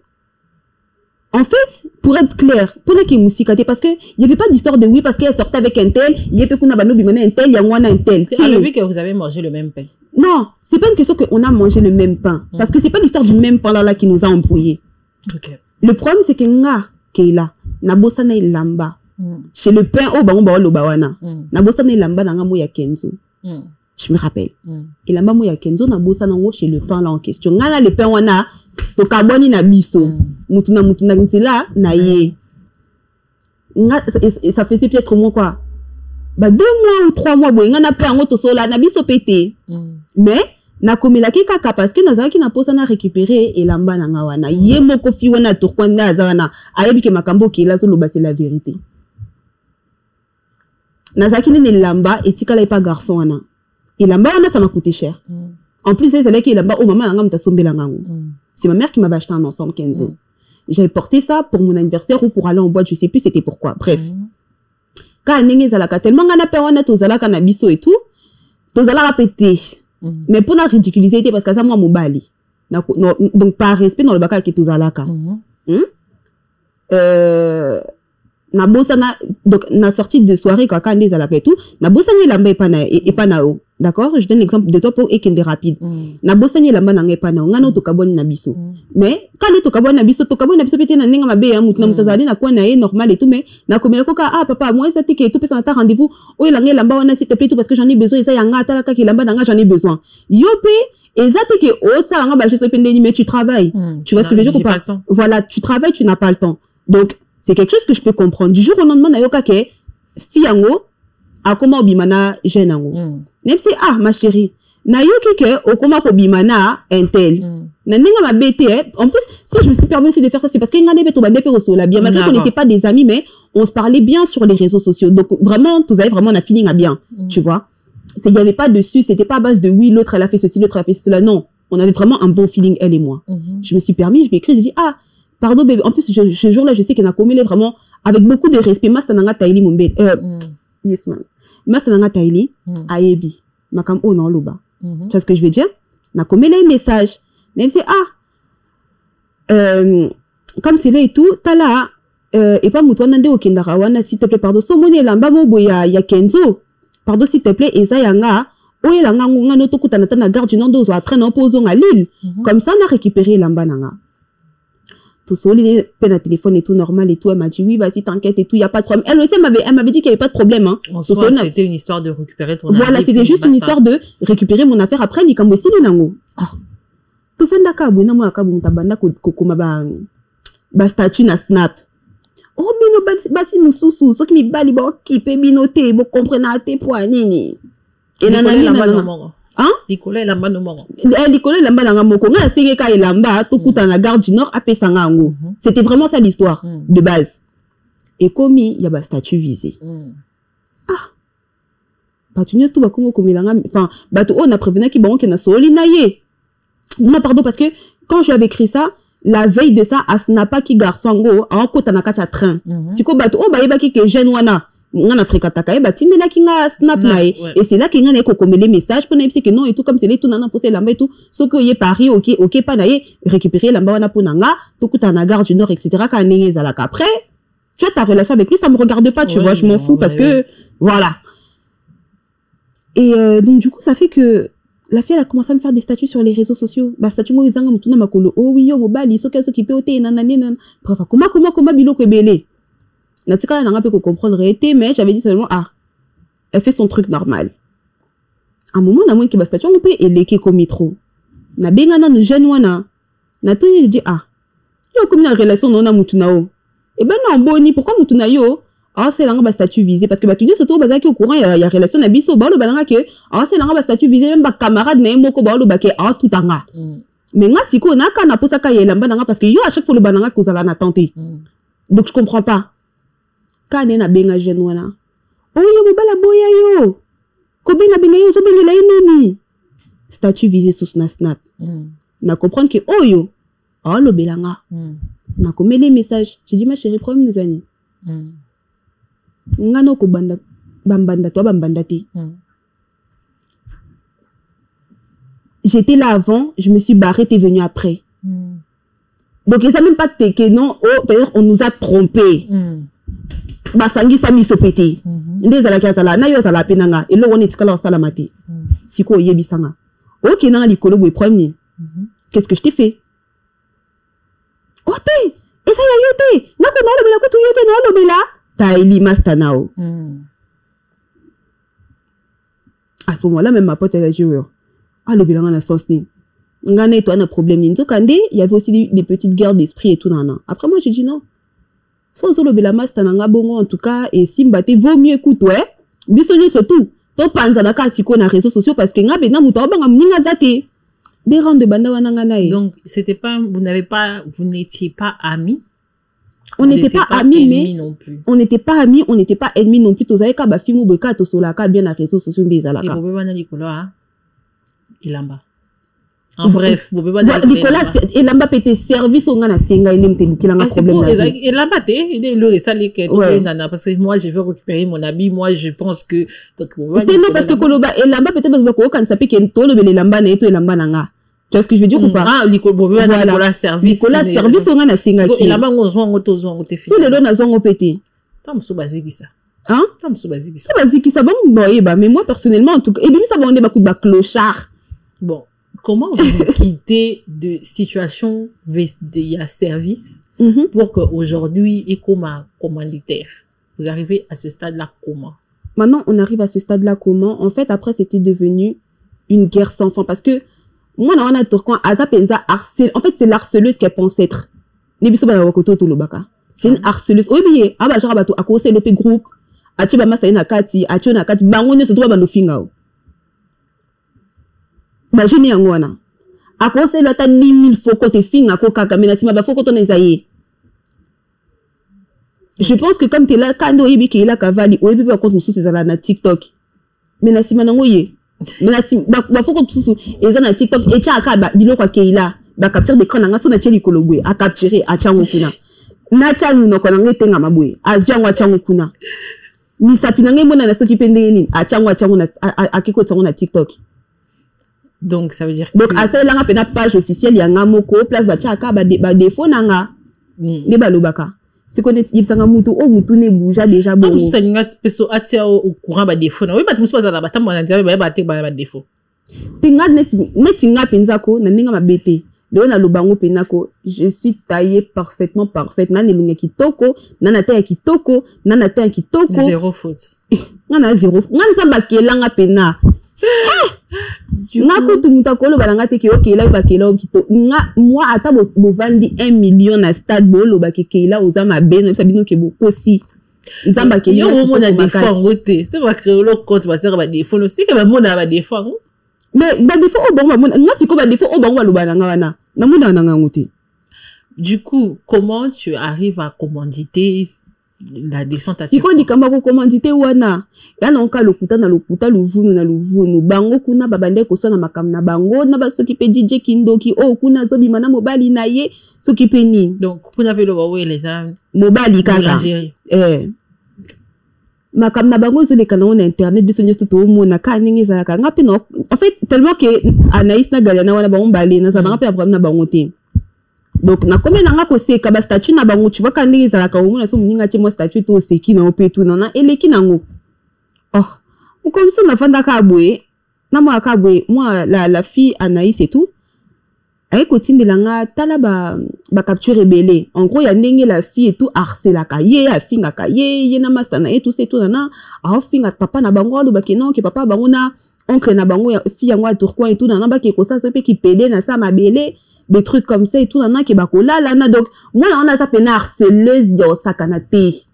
en fait, pour être clair, pour les qui moussicate, parce que il y avait pas d'histoire de oui, parce qu'elle sortait avec un tel, il y a peu qu'on a bano bimane un tel, il y a un tel. C'est à lui que vous avez mangé le même pain. Non, c'est pas une question qu'on a mangé le même pain. Parce que c'est pas l'histoire du même pain là qui nous a embrouillés. Okay. Le problème, c'est que nga, Keila, na bossa na lamba. Chez le pain, oh, bango, lo bawana. Na bossa na lamba, na nga mo ya Kenzo. Je me rappelle. Et lamba mo ya Kenzo, na bossa na chez le pain là en question. Nga na le pain wana, to carboni na biso. Mutuna ntila, na ye. Nga, et ça faisait peut-être au moins quoi? Bah 2 mois ou 3 mois boy ngana pe ango to sola na biso pété mais na komela ki kaka parce que nazala ki na posa na récupérer elamba na nga wana ye moko fi wana to kwanda azana ayebi ke makambo ki la zolo ba c'est la vérité nazala ki ne lamba etikala pas garçon wana elamba wana ça m'a coûté cher en plus c'est là ki elamba oh maman nga mta sombela ngango c'est ma mère qui m'a acheté un ensemble Kenzo j'avais porté ça pour mon anniversaire ou pour aller en boîte je sais plus c'était pourquoi bref quand nenge zalaka tellement ngana pe wana to zalaka na biso et tout to zalaka pété mais pour na ridiculiser parce que ça moi mobali donc par respect dans le baka ki to zalaka na bossa na donc na sortie de soirée quand nenge zalaka et tout na bossa ni lamba et pas na o d'accord je donne l'exemple de toi pour ekende rapide na bossa ni lamba na ngai pa na ngana to kaboni na biso mais quand to kaboni na biso pété na ninga mabe ya mutu na mutazali na kwa na e normal et tout mais na komela koka ah papa moi ça tike et tout pesa na ta rendez-vous o elange lamba wana s'il te plaît tout parce que j'en ai besoin et ça yanga atala ka ki lamba na nga j'en ai besoin yope et ça tike o ça nga ba je pende mais tu travailles tu vois ce que je veux dire ou pas voilà tu travailles tu n'as pas le temps donc c'est quelque chose que je peux comprendre du jour au lendemain na yoka ke fiango a comment obimana jenango même si ah ma chérie na yoki ke okoma ko bimana intel na ninga ma bete en plus si je me suis permis aussi de faire ça c'est parce que ngane beto bande pe osola bien malgré qu'on n'était pas des amis mais on se parlait bien sur les réseaux sociaux donc vraiment tous avez vraiment on a feeling à bien tu vois c'est il y avait pas dessus c'était pas à base de oui l'autre elle a fait ceci l'autre elle a fait cela non on avait vraiment un bon feeling elle et moi je me suis permis je lui ai écrit j'ai dit ah pardon bébé en plus ce jour là je sais qu'elle a commis vraiment avec beaucoup de respect master nanga taili mon bébé yes man master nanga taili ayebi makam oh non loba tu vois ce que je veux dire na commis les messages même si comme c'est là et tout tala et pas mutwana nde okendara wana s'il te plaît pardon so moni lamba mo boya ya Kenzo pardon s'il te plaît eza yanga oyela nga ngonga no tokutana na gare du Nord ozo traîner pozo nga Lille comme ça on a récupéré lamba nanga tout seul il est peine à téléphone et tout normal et tout elle m'a dit oui vas-y t'inquiète et tout il y a pas de problème elle aussi elle m'avait dit qu'il y avait pas de problème hein en soi, c'était une histoire de récupérer ton voilà c'était juste une histoire de récupérer mon affaire après ni kambo sili nango tout fait ndaka bona mo akabu mutabanda ko koma ba statut na snap oh bino basi mususu soki mi bali ba okipe bino te bo comprendre te point nini et nanani hein Nicolas lamba no moko Nicolas lamba nga moko nga senge ka elamba to kuta na gare du Nord apesa nga ngo c'était vraiment ça l'histoire de base et comme il y a ba statut visé tu n'es tout ba comme komilanga enfin bato on a prévenu ki bango ke na soli na ye non pardon parce que quand je lui avais écrit ça la veille de ça asnapa ki garçon ngo en kota na kacha train siko bato o ba yeba ki ke jeune wana ngana fréquentaka ba tindela ki nga snap na et c'est là que ngana ko komele message pour n'importe que non et tout comme c'est les tout nana poser lamba et tout ce que y Paris OK pas na récupérer lamba wana pour nanga to kuta na gare du Nord etc. ka nenge zalaka après tu as ta relation avec lui ça me regarde pas tu vois je m'en fous parce que voilà et donc du coup ça fait que la fille elle a commencé à me faire des statuts sur les réseaux sociaux bah statut mo izanga mutuna makolo oh oui yo mobali so keso ki pe ote nanana bref comment biloko ebele na tika na nga pe ko comprendre été mais j'avais dit seulement elle fait son truc normal à un moment na moi qui ba statut on peut eleke comme trop na benga na jeune wana na to je dis yo comme na relation non na mutuna o et ben non boni pourquoi mutuna yo c'est là ba statut visé parce que ba tu dis surtout bazaki au courant il y a relation na biso ba lo balanga que c'est là ba statut visé même ba camarade na moko ba lo ba ke tout anga mais nga siko na ka na posa ka yelamba nga parce que yo à chaque fois le bananga ko zala na tenter donc je comprends pas quand na benga jeune wana oh yo mobala boya yo Kobenga benga yo zobengela nini. Statut visé sur Snap. Na comprendre que oyo oh lo belanga. Na komé les messages. J'ai dit ma chérie problème nous ani. Ngano ko bambanda toi bambanda te. J'étais là avant, je me suis barrée, t'es venu après. Donc, ils savent même pas que non, oh, peut-être on nous a trompés. Basangi sami sopete. Ndeza la kiazala, na yo zala penanga, et là on est kala sala mate. Siko yebisanga. Ok, na likolo boy premier. Qu'est-ce que je t'ai fait? Oh te, et ça y a yote. Nako na lo bela ko tu yote na lo bela. Ta ili mastanao. À ce moment-là, même ma pote elle a joué. Ah le bilan en a sens ni. Ngane et toi un problème ni. Nzokande, il y avait aussi des petites guerres d'esprit et tout nana. Après moi j'ai dit non. Sans le bilan mastananga bongo en tout cas et simbate vaut mieux écoute ouais. Bisonye surtout. To panza na ka siko na réseaux sociaux parce que ngabe na muta banga mninga zate. Des rangs de banda wananga na. Donc c'était pas vous n'étiez pas amis. On n'était pas amis, mais non plus. On n'était pas amis, on n'était pas ennemis non plus. Tous avec ba fimu boka to solaka bien na réseaux sociaux des alaka. Et Bobé na Nicolas Elamba. En bref, Bobé na Nicolas Elamba pété service on na senga enemte kilanga problème là. Elamba té, il est le sali que tout nana parce que moi je veux récupérer mon habit, moi je pense que donc Bobé non parce que Koloba Elamba peut-être parce que quand ça peut que to le Elamba na eto Elamba nanga. Tu vois ce que je veux dire ou pas? Ah, Nicolas service. Nicolas service, on a la singa qui. Et là-bas, on se voit en auto, on te fait. Si les deux n'a pas pété. T'as m'sou basique ça. Hein? T'as m'sou basique ça. C'est basique ça, bon, mais moi, personnellement, en tout cas, et bien, ça va, on est beaucoup de clochard. Bon. Comment vous quittez de situation de service pour qu'aujourd'hui, et comme commanditaire, vous arrivez à ce stade-là comment? Maintenant, on arrive à ce stade-là comment? En fait, après, c'était devenu une guerre sans fin parce que moi, on a tourquant, Aza Penza harcèle. En fait, c'est l'harceleuse qu'elle pense être. C'est une harceleuse. Oui, bien, ah bah, genre, bah, à cause de l'OP groupe, à tu vas m'aster na kati, à tu na kati, bah, on ne se trouve pas dans le finga. Bah, j'ai né en wana. À cause de l'autre 10 000 fois que tu finga, koka, kamena, si ma bah, faut que tu n'aies aillé. Je pense que comme tu es là, quand tu es là, cavali, ou bien, quand tu es là, na TikTok. Mais na si manangoye. Mais si ba faut que tout et ça na TikTok et tia aka ba dilo kwa keila ba capture d'écran nga so na tia likolo bwe a capturer a tia ngokuna na tia no kona ngetenga mabwe azwa ngwa tia ngokuna mi sapina nge mona na soki pende nini a tia ngwa na akiko tsango na TikTok. Donc ça veut dire donc à ça là nga pena page officielle ya nga moko place ba tia aka ba défaut nanga ne ba lobaka. C'est qu'on est yipsanga mutu o mutu ne bouja déjà bon. Ça n'ingat peso atia au courant ba défaut na. Oui ba tumuso za ba tambo na nzaba ba te ba défaut. Tinga net nga penzako na ninga mabete. Leo na lobango penako, je suis taillée parfaitement parfaite. Na nelunga kitoko, na na taille kitoko, na na taille kitoko. Zéro faute. Ngana zéro. Nganza bakelanga pena. Nga ko tumuta ko lo balanga te ke okela ba kela okito. Nga moi ata bo vandi 1 million na stade bo lo ba kela oza mabeno ça bino ke bo kosi. Nzamba ke yo mo na défaut ngote. C'est ba créer le compte ba tsera ba défaut no si ke ba mona ba défaut. Mais ba défaut o bon ba mona nga siko ba défaut o bon ba lo balanga wana. Na mona na nga ngote. Du coup, comment tu arrives à commanditer la descente à siko di kamba ko commandité wana ya na onka lokuta na lokuta luvunu na luvunu bango kuna babande ko sona makam na bango na basoki pe DJ Kindoki o kuna zobi mana mobali na ye soki pe ni donc kuna pe lo bawe les gens mobali kaka makam na bango zo le kana na internet biso nyoto to mona ka ningi za ka ngapi no en fait tellement que Anaïs na Galiana wana bango mbale na za na pe problème na bango te. Donc na comme nanga ko seka ba statut na bango tu vois quand les za ka omona so muninga ti mo statut to seki na ope tout nana eleki nango oh comme ça na fanda ka boye na mo ka boye moi la fille Anaïs et tout ay ko tindelanga tala ba capture rebelle en gros ya ndenge la fille et tout harcela ka ye a finga ka ye na master na et tout c'est tout nana a finga papa na bango do ba kenon ke papa bango na oncle na bango ya fille yango tourcoing et tout nana ba ke ko ça pe ki pede na sa mabele des trucs comme ça et tout nana ke bakola là na donc moi là on a ça pena harceleuse yo sakanate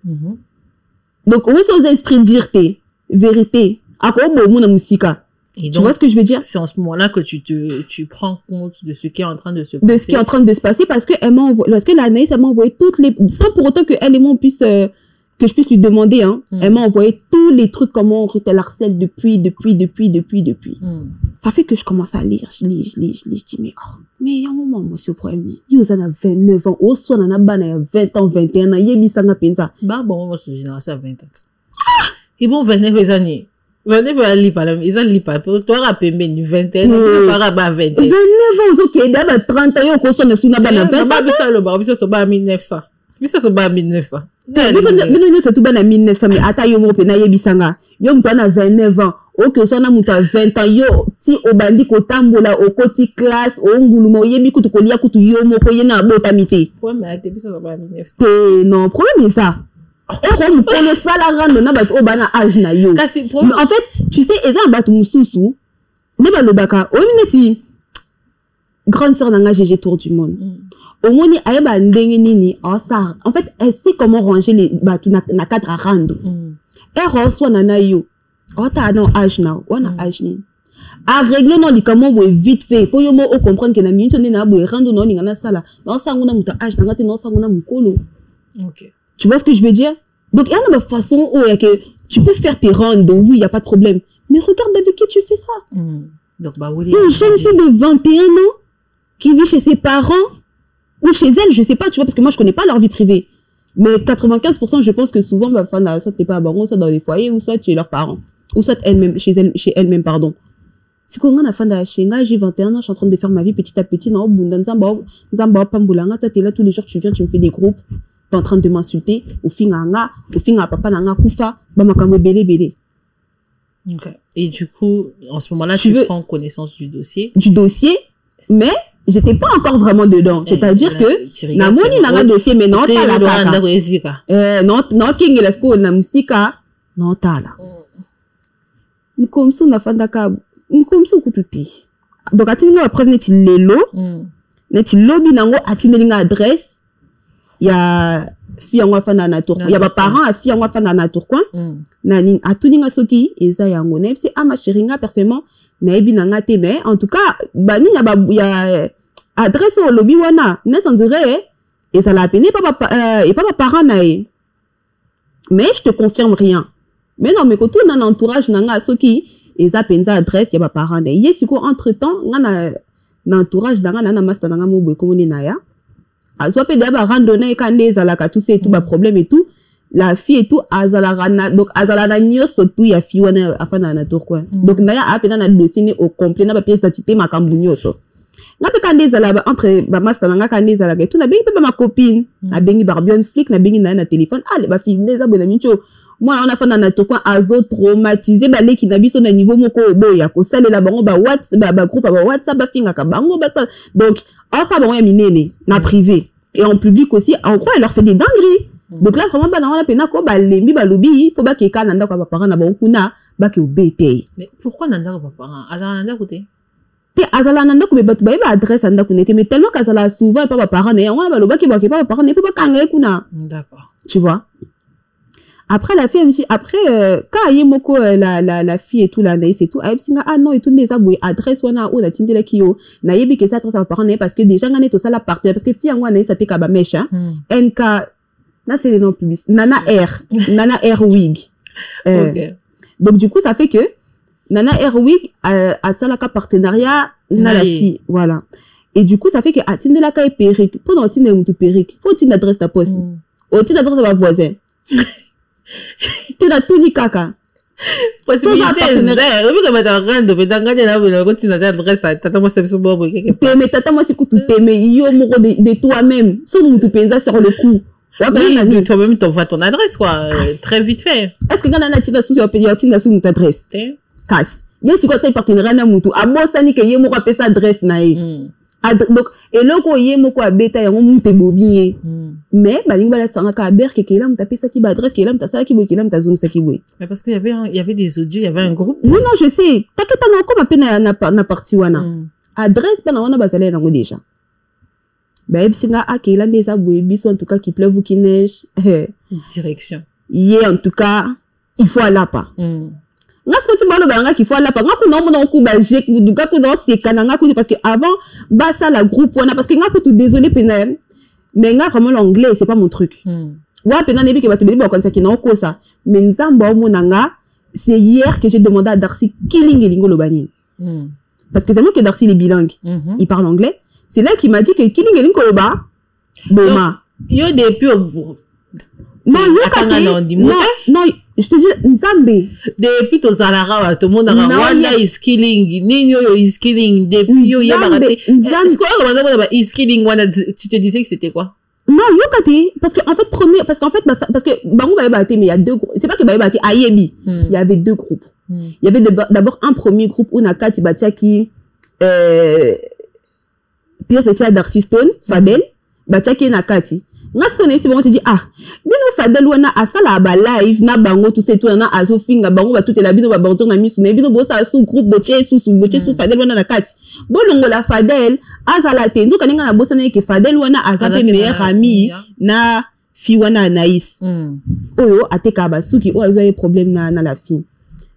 donc oui sans esprit dire vérité ako bo mu na musika. Et donc, tu vois ce que je veux dire? C'est en ce moment-là que tu prends compte de ce qui est en train de se passer. De ce qui est en train de se passer parce que elle m'a envoyé, parce que l'Anaïs, elle m'a envoyé toutes les, sans pour autant que elle et moi on puisse que je puisse lui demander, hein. Elle m'a envoyé tous les trucs, comment on elle harcèle depuis. Ça fait que je commence à lire, je lis, je dis, mais il y a un moment, monsieur, problème, il y a 29 ans, au soir, on a 20 ans, 21 ans, il y a 800 ans, pensa. Bah, bon, moi, je suis génération à 20 ans. Et bon, 29 ans, 29 ans, ils ont pas, toi, rappelez, mais 21 ans, toi, rappelez, 21 ans. 29 ans, ok, d'abord 30 ans, il y a un son de sous, 20 ans. Ça, le bar, ça, c'est 1900. Mais ça, c'est pas 1900. Mais c'est tout bien à 1900, mais attends, yo, na yebisanga. Yo, m'tona 29 ans. Ok, so na muta 20 ans. Yo, ti obandi ko tambola, o koti classe, o ngulumo, yebi kutu kolia kutu yo, moko yena botamite. Ouais, mais t'es ça, c'est pas 1900. Non, problème est ça. Et comme pour le salaire, on a battu au bana âge na yo. En fait, tu sais, ils ont battu mususu. Ne ba lobaka. O mineti. Grande sœur nanga GG Tour du monde. Au moins, elle a nini, en fait, elle sait comment ranger les bateaux na cadre à rendre. Elle reçoit nana yo. Oh, t'as un âge now. On a âge ni. À régler non, comment vous vite fait. Pour yo mo comprendre que na minute on est na boue rendre non, n'ingana sala. Dans ça, on a muta âge, n'ingate non ça, on a mukolo. Ok. Tu vois ce que je veux dire? Donc, il y a une façon où que tu peux faire tes rondes, oui, il y a pas de problème. Mais regarde avec qui tu fais ça. Donc, bah, oui. Une jeune fille de 21 ans qui vit chez ses parents ou chez elle, je sais pas, tu vois, parce que moi, je connais pas leur vie privée. Mais 95%, je pense que souvent, bah, soit t'es pas à Baron, soit dans des foyers, ou soit chez leurs parents. Ou soit elle-même, chez elle-même, pardon. C'est qu'on a fin chez moi, j'ai 21 ans, je suis en train de faire ma vie petit à petit, non, Nzamba, Pambulanga, toi, t'es là tous les jours, tu viens, tu me fais des groupes, t'es en train de m'insulter, au fin à papa, nanga, kufa, bamakamwe, belé. Ok. Et du coup, en ce moment-là, tu prends connaissance du dossier. Du dossier, mais, j'étais pas encore vraiment dedans. C'est-à-dire que, na moni na dossier, mais non, t'as la kaka. Non, kingi la sko na musika, non, t'as la. Nkomsu na fandaka, nkomsu kututi. Donc, atini nga preuve neti lelo, neti lobby nango, atini nga adresse, ya fille en wafana na tour, ya ba parents a fille en wafana na tour coin, na ni atuni nga soki, eza yango, na c'est ama chéringa, personnellement, na ebi na nga te, mais, en tout cas, bani ya adresse au lobby wana, net on dirait, et ça l'a appelé, et pas ma parent nae. Mais je te confirme rien. Mais non, mais quand tout dans l'entourage, nanga soki, et ça penza adresse, y a pas parent nae. Yé, siko, entre temps, na l'entourage, na master, nanga moubwe, comme on est naya. A soit pédé, ba randonnée, kande, zalaka, tout c'est tout, ba problème et tout. La fille et tout, azalana, donc azalana nyos, tout, y a fille wana, afana na tour, quoi. Donc, naya, appelé dans le dossier, au complet, na ba pièce d'identité, ma kambunyoso. Nga pe kande zala entre ba master nga kande zala ke tout na bengi pe ma copine na bengi barbion flic na bengi na téléphone ah les ba fille neza bona mincho moi on a fait na to quoi azo traumatisé ba leki na biso na niveau moko boya ko salela bango ba WhatsApp ba groupe ba WhatsApp ba finga ka bango ba ça donc ah ça bango ya minene na privé et en public aussi en quoi elle leur fait des dingueries donc là vraiment ba na on a pena ko ba lembi ba lobi faut ba ke kana ndako ba parents na bango kuna ba ke obete. Mais pourquoi nanda ko ba parents azala nanda côté azala nanda ko ba ba adresse anda kunete mais tellement qu'azala souvent pas ba parents ne on ba loba ki ba ke pas parents ne peut pas kanga kuna. D'accord. Tu vois. Après la fille après quand yemoko la fille et tout la naïs et tout singa ah non et tout les aboué adresse wana ou la tindela kiyo na yebi que ça adresse à parents parce que déjà ngane to ça la partie parce que fille ngwa naïs ça te ka ba mecha NK là c'est le nom public Nana R Wig. OK. Donc du coup ça fait que Nana Airwig a salaka partenariat na la fille, voilà. Et du coup, ça fait que atine la ka perruque. Pour atine mutu perruque, faut une adresse ta poste. Ou une adresse de ma voisin. Tu n'as tout ni kaka. Possibilité zéro. Oui, comme t'as rendre, mais t'as gagné là, mais quand tu n'as adresse, t'as moi c'est sur bon quelque part. Mais t'as moi c'est que tu t'aimes, yo moko de toi-même. Sans mutu pensa sur le coup. Oui, toi-même t'envoies ton adresse quoi, très vite fait. Est-ce que gana na tina sous sur pédia tina sous mutu adresse? Casse. Yes, quoi, ça partenariat na mutu. Abosani ke yemo ko pesa adresse na e. Donc, et là, ko yemo ko abeta yango mutu bobie. Mais, baling bala sanga ka ber ke kela mutu pesa ki ba adresse ke la mutu sala ki bo ke la mutu zone sa ki bo. Mais parce qu'il y avait des audios, il y avait un groupe. Oui, non, je sais. T'inquiète pas, ko ma pena na parti wana. Adresse pa na wana bazale nango déjà. Ba ebsinga akela ndeza boye biso en tout cas qui pleuve ou qui neige. Direction. En tout cas, il faut aller pas. Nga ce que tu parles banga qu'il faut aller pas nga ko non ko ba jek duka ko dans ces kananga ko parce que avant ba ça la groupe on a parce que nga ko tout désolé pénal mais nga vraiment l'anglais c'est pas mon truc Ouais, pendant que tu as dit que tu ça. Mais c'est hier que j'ai demandé à Darcy Killing et Lingo Lobani. Parce que tellement que Darcy est bilingue, il parle anglais. C'est là qu'il m'a dit que Killing et Lingo Loba, Boma. Yo depuis non, non, je te dis, Nzambe. Depuis to Zalara, tout le monde a Rwanda is killing, Nino is killing, depuis yo Nzambe. Est-ce qu'on a is killing, tu te disais que c'était quoi? Non, Yokate, parce que, en fait, parce que, Bango Baïbaté, mais il y a deux groupes. C'est pas que Baïbaté, Ayebi. Il y avait deux groupes. Il y avait d'abord un premier groupe où Nakati Batia qui, Pierre Petit Darcy Stone, Fadel, Batia qui Nakati. Nga ce qu'on est, c'est bon, on se dit, ah, bino Fadel wana asala ba live, na bango, tout c'est tout, na azo finga, bango ba tout est la bino ba bango, na misu, na bino bosa sous groupe, boche sous Fadel wana na kati. Bolongo la Fadel, azala te, nzo kaninga na bosa na ke Fadel wana azape meilleur ami, na fi wana Anaïs. Oyo, ate kaba, souki, oh, ils ont des problèmes na la fille.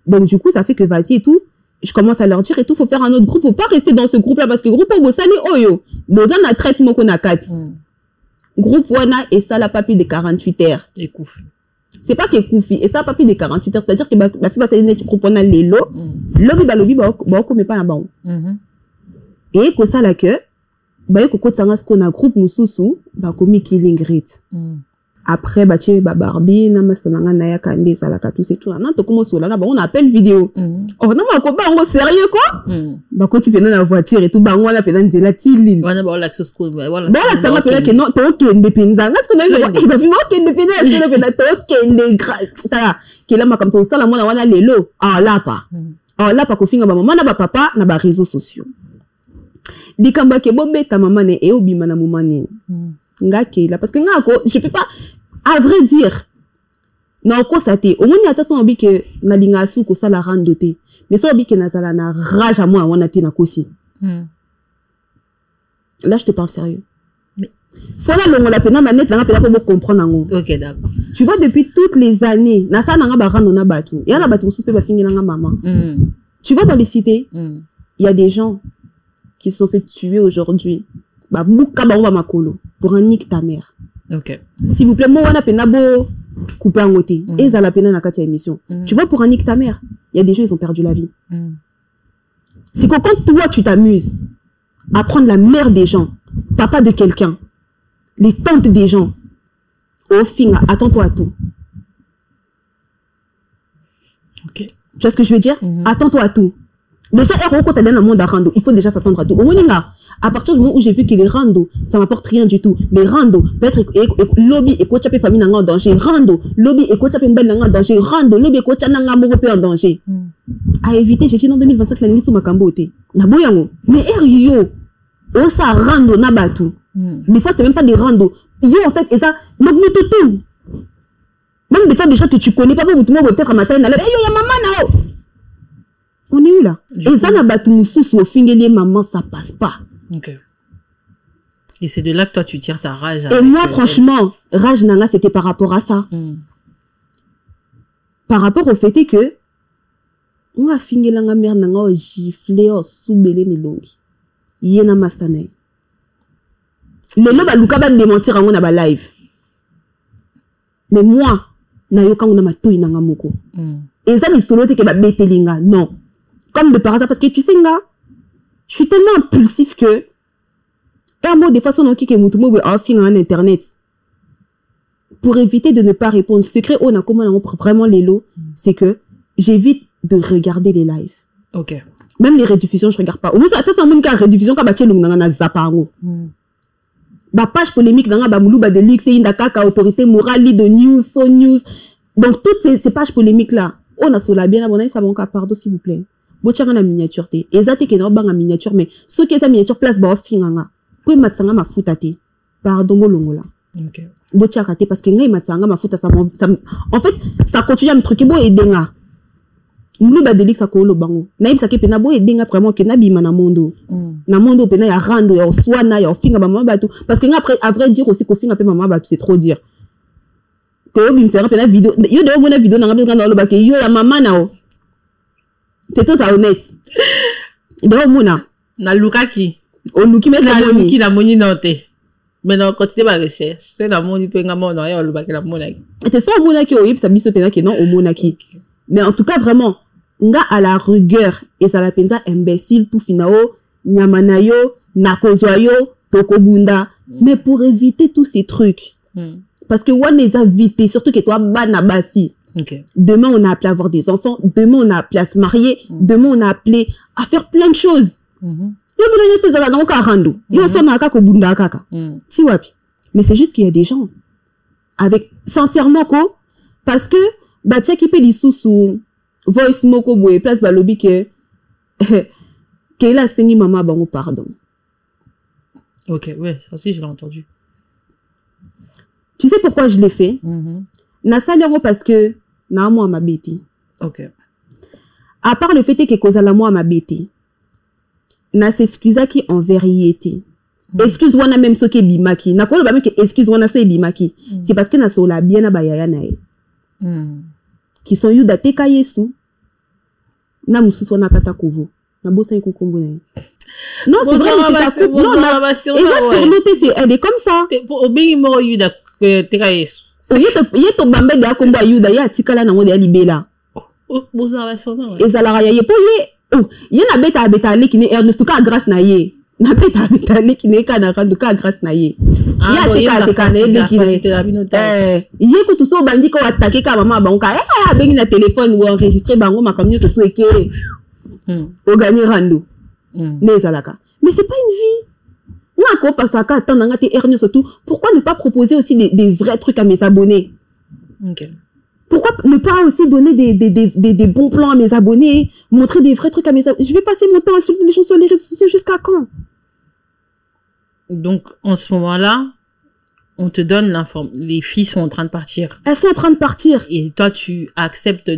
Donc, du coup, ça fait que vas-y et tout, je commence à leur dire et tout, faut faire un autre groupe, faut pas rester dans ce groupe-là, parce que groupe bosa ni oyo, bosa na traite moko na kati. Groupe wana et ça la pas plus de 48 heures. Et Koufi. C'est pas que Koufi et ça pas plus de 48 heures, c'est-à-dire que ma fille va s'aller net groupe wana lelo, lobby ba mais pas na bango. Et que ça la que ba yoko tsanga ce qu'on a groupe mususu ba komi Killing Rate. Après ba tché ba Barbie na mastananga na ya kande ça la ka tout c'est tout là. Non to comment sola na ba on appelle vidéo. Oh non ma ko ba ngo sérieux quoi? Ba ko ti venant dans la voiture et tout ba ngo la pena nzela tilil. Wana ba l'access code voilà. Ba la tsanga pena que non to kende penza. Ngas ko na je ba fi mo kende pena c'est le pena to kende ta que là ma comme to ça la mona wana lelo. Ah là pas. Ah là pas ko finga ba maman na ba papa na ba réseaux sociaux. Dikamba ke bo beta maman ne e obima na maman ni. Ngake là parce que ngako je peux pas à vrai dire non ko ça té au moins ata son obi que na linga su ko ça la randoté mais ça obi que na zala na rage à moi wana té na kosi là je te parle sérieux mais faut la longo la pena manette la pena pour comprendre ngo. OK d'accord. Tu vois depuis toutes les années na ça na nga ba rando na batu et na batu sous pe ba fingi na nga maman. Tu vois dans les cités il y a des gens qui se sont fait tuer aujourd'hui. Bah, bouka ba on makolo pour un nique ta mère. OK. S'il vous plaît, moi wana pena bo couper en côté. Et ça la pena na kati émission. Tu vois pour un nique ta mère, il y a des gens ils ont perdu la vie. C'est que quand toi tu t'amuses à prendre la mère des gens, papa de quelqu'un, les tantes des gens, au fin attends-toi à tout. OK. Tu vois ce que je veux dire? Attends-toi à tout. Déjà, quand t'as dans le monde à rando, il faut déjà s'attendre à tout. Au moins, à partir du moment où j'ai vu que les rando, ça m'apporte rien du tout. Les rando, peut-être, lobby et coach famille n'a en danger. Rando, lobby et coach ben n'a en danger. Rando, lobby et coach n'a en danger. À éviter, j'ai dit non 2025, n'a ni sous ma camboté. N'a boyango. Mais yo, on ça rando n'a batu. Des fois, c'est même pas des rando. Yo, en fait, et ça, donc, nous tout. Même des fois, des gens que tu connais pas, peut-être un matin, yo, ya maman, na. On est où là? Et ça n'a pas tout sous au fin les mamans, ça passe pas. OK. Et c'est de là que toi tu tires ta rage. Et moi franchement, rage nanga c'était par rapport à ça. Par rapport au fait que on a fini la mère nanga gifler au soubelé ni longi. Yena mastane. Le loba luka ba démentir en na ba live. Mais moi na yoka on a ma toy nanga moko. Et ça ni solo te ke ba betelinga non. Comme de par hasard, parce que tu sais, je suis tellement impulsif que, et un mot de façon dont qui est moutou en internet, pour éviter de ne pas répondre, secret, on a comment on prend vraiment les lots, c'est que j'évite de regarder les lives. OK. Même les rediffusions, je regarde pas. Au moins, attention, même quand rediffusion, quand bâti l'on a zapango. Ba page polémique, dans ba moulou, ba de luxe, indaka, autorité morale, de news, so news. Donc, toutes ces pages polémiques-là, on a sur la bien abonnée, ça va encore, pardon, s'il vous plaît. Bochanga na miniature te ezate ke na banga miniature mais ce qui est miniature place ba ofinganga po matsanga mafuta te pardon bolongola. OK. Bochaka te parce que ngai matsanga mafuta ça en fait ça continue à me truquer bo edenga mulu ba delik ça ko lo bango na ibisa ke pena bo edenga vraiment que na bima na mondo pena ya rando ya oswana ya ofinga ba mama batu parce que après à vrai dire aussi ko finga pe mama batu c'est trop dire que yo bimsera pena vidéo yo de mona vidéo na ngabanga lo ba ke yo la mama nao. C'est tout ça honnête. Donc, Mouna. Na Luka qui? O Luki, mais la Luki, la moni note. Maintenant, continuez ma recherche. C'est l'amour du pengamo, non, et le bac la monaki. Et c'est ça, monaki, oui, ça biso penaki, non, au monaki. Mais en tout cas, vraiment, nga à la rigueur, et ça la pensa imbécile, tout finao, nyamanayo, nakozwayo, tokobunda. Mais pour éviter tous ces trucs, parce que on les a vite, surtout que toi, banabasi. Demain, on a appelé à avoir des enfants. Demain, on a appelé à se marier. Demain, on a appelé à faire plein de choses. Mais c'est juste qu'il y a des gens avec sincèrement quoi, parce que batia qui peut sous voice moko boye place balobi que qu'elle a saigné maman bango pardon. Ok, ouais, ça aussi je l'ai entendu. Tu sais pourquoi je l'ai fait? Na salero parce que na moi ma bêti. Ok. À part le fait que kozala moi ma bêti. Na s'excusa qui en vérité. Excuse wana même so ke bimaki. Na kolo ba même que excuse wana so e bimaki. C'est parce que na so la bien na bayaya na e. Qui sont yuda teka yesu. Na mususu wana kata kovo. Na bosa yiko kombo na. Non, c'est vrai mais c'est ça coupe. Non, elle va surnoter, elle est comme ça. Au bingi mo yuda teka yesu. Yeto bambe de akombo yuda ya tikala na mo de libela. Bosa va surnoter. Ezala ya ye po ye. Oh, ye na beta ale ki ne Ernest ka grâce na ye. Na beta ale ki ne ka na rando ka grâce na ye. Ya teka na ye ki ne. Ye ko tout so bandi ko attaquer ka maman ba onka bengi na téléphone ou enregistrer bango makamyo surtout eke. O gagner rando. Ne zalaka. Mais c'est pas une vie. Na ko parce que attendre nga te Ernest surtout. Pourquoi ne pas proposer aussi des vrais trucs à mes abonnés? OK. Pourquoi ne pas aussi donner des bons plans à mes abonnés, montrer des vrais trucs à mes abonnés? Je vais passer mon temps à insulter les gens sur les réseaux sociaux jusqu'à quand? Donc, en ce moment-là, on te donne l'information. Les filles sont en train de partir. Elles sont en train de partir. Et toi, tu acceptes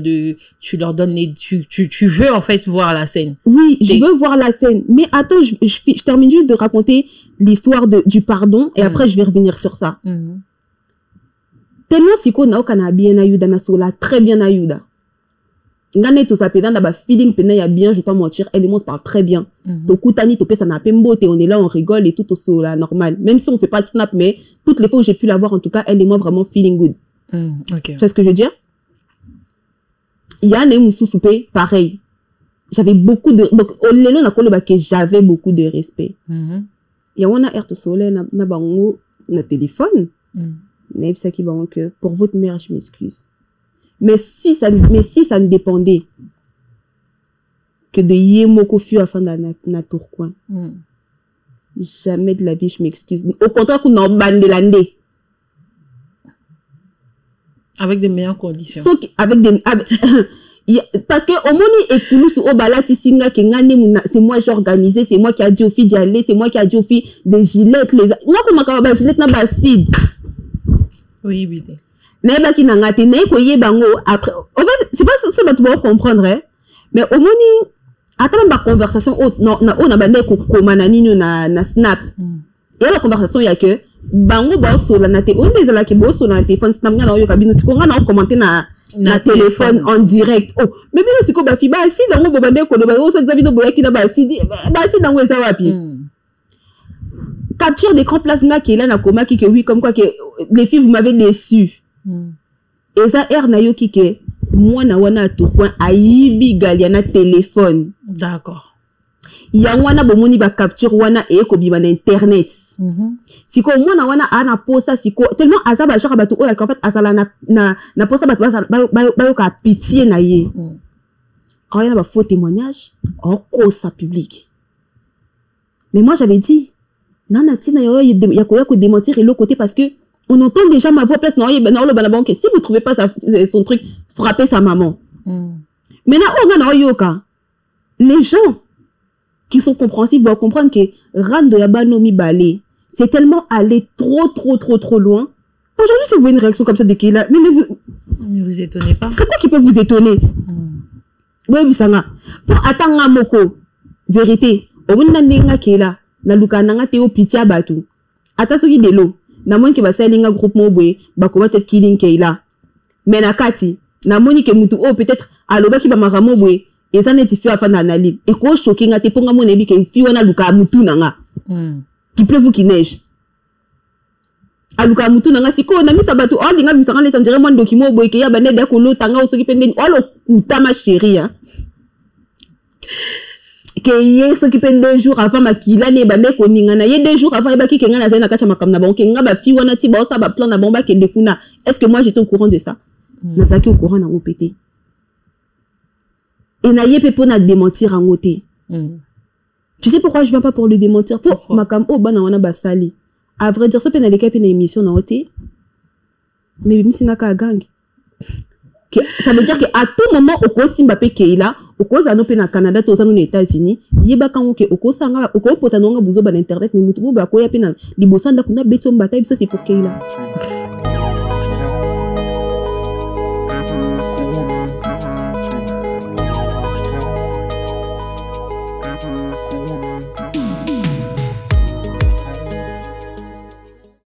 tu leur donnes tu veux en fait voir la scène. Oui, je veux voir la scène. Mais attends, je termine juste de raconter l'histoire du pardon et après je vais revenir sur ça. Tellement siko na okana bien ayuda na sola très bien ayuda. Ngane to sapeda na ba feeling pena ya bien, je vais pas mentir, elle et moi on se parle très bien. To kutani to pesa na pembo te on est là on rigole et tout au sola normal. Même si on fait pas de snap mais toutes les fois où j'ai pu la voir en tout cas elle et moi vraiment feeling good. OK. Tu sais ce que je veux dire? Ya ne musu soupe pareil. J'avais beaucoup de donc lelo na koloba que j'avais beaucoup de respect. Ya wana air to soleil na bango na téléphone. Que pour votre mère, je m'excuse. Mais si ça ne dépendait que de Yemoko Fiu afin na tourcoin, jamais de la vie, je m'excuse. Au contraire, qu'on en bande landé. Avec des meilleures conditions. Parce que au moni et Koulousou au balati singa que c'est moi j'ai organisé, c'est moi qui a dit aux filles d'y aller, c'est moi qui a dit aux filles des gilettes, non comment ka gilettes na baside. Oui, oui. Neba ki nangate ne ko yebango après en fait c'est pas ça va tout comprendre hein? Mais au moni attends ma conversation non na bande ko komana nino na snap et la conversation ya que bango ba sola na te on les ala ki bo sola na téléphone snap nga na yo kabino siko nga na commenter na téléphone en direct. Oh mais bien siko ba fi ba si dango bo bande ko ba o so Davido boya ki na ba si dango eza wapi. Capture d'écran place na qui est là na koma qui que oui comme quoi que les filles vous m'avez déçu. Et ça air na yo qui que moi na wana tourcoin ayibi galiana téléphone. D'accord. Ya wana bomoni ba capture wana e ko bima na internet. Siko moi na wana ana posa siko tellement azaba genre bato o en fait azala na posa bato ba yo ka pitié na ye. Ah ya ba faux témoignage en cause public. Mais moi j'avais dit nana tina yo ya ko démentir et l'autre côté parce que on entend déjà ma voix place non le banabon que si vous trouvez pas son truc frappez sa maman. Maintenant on a yoka les gens qui sont compréhensifs vont comprendre que rando ya banomi balé c'est tellement aller trop loin. Aujourd'hui si vous voyez une réaction comme ça de Keila mais ne vous étonnez pas. C'est quoi qui peut vous étonner? Oui bisanga pour attendre moko vérité au moins na Keila na luka nanga teo pitia batu ata soki delo na moni ke basalinga groupe mobwe bakoma peut-être killing Keila mais na kati na moni ke mutu o peut-être aloba ki ba maramo bwe eza neti fi afana analyse et ko shocking ate ponga mona bi ke fi wana luka mutu nanga qui pleuve ou qui neige aluka mutu nanga siko na misa batu olinga misanga leta ndire mwa ndokimo boyeke ya banede ya kolota nga osoki pendeni olo kuta ma chérie hein que ye soki pe 2 jours avant makila ne bande ko ninga na ye 2 jours avant ba ki kenga na zena kacha makam na ba kenga ba fi wana ti ba sa ba plan na bomba ke dekuna est-ce que moi j'étais au courant de ça na zaki au courant na ngopete et na ye pe pour na démentir en ngote tu sais pourquoi je viens pas pour le démentir pour makam o bana wana basali à vrai dire ça pe na leka pe na émission na ngote mais misina ka gang ça veut dire que à tout moment au kosi Mbappé keila au kosa no pe na Canada to za no na États-Unis yeba kango ke au kosa nga au ko potano nga buzo ba na internet mais mutu ba ko ya pe na libosanda kuna beto mbata biso c'est pour keila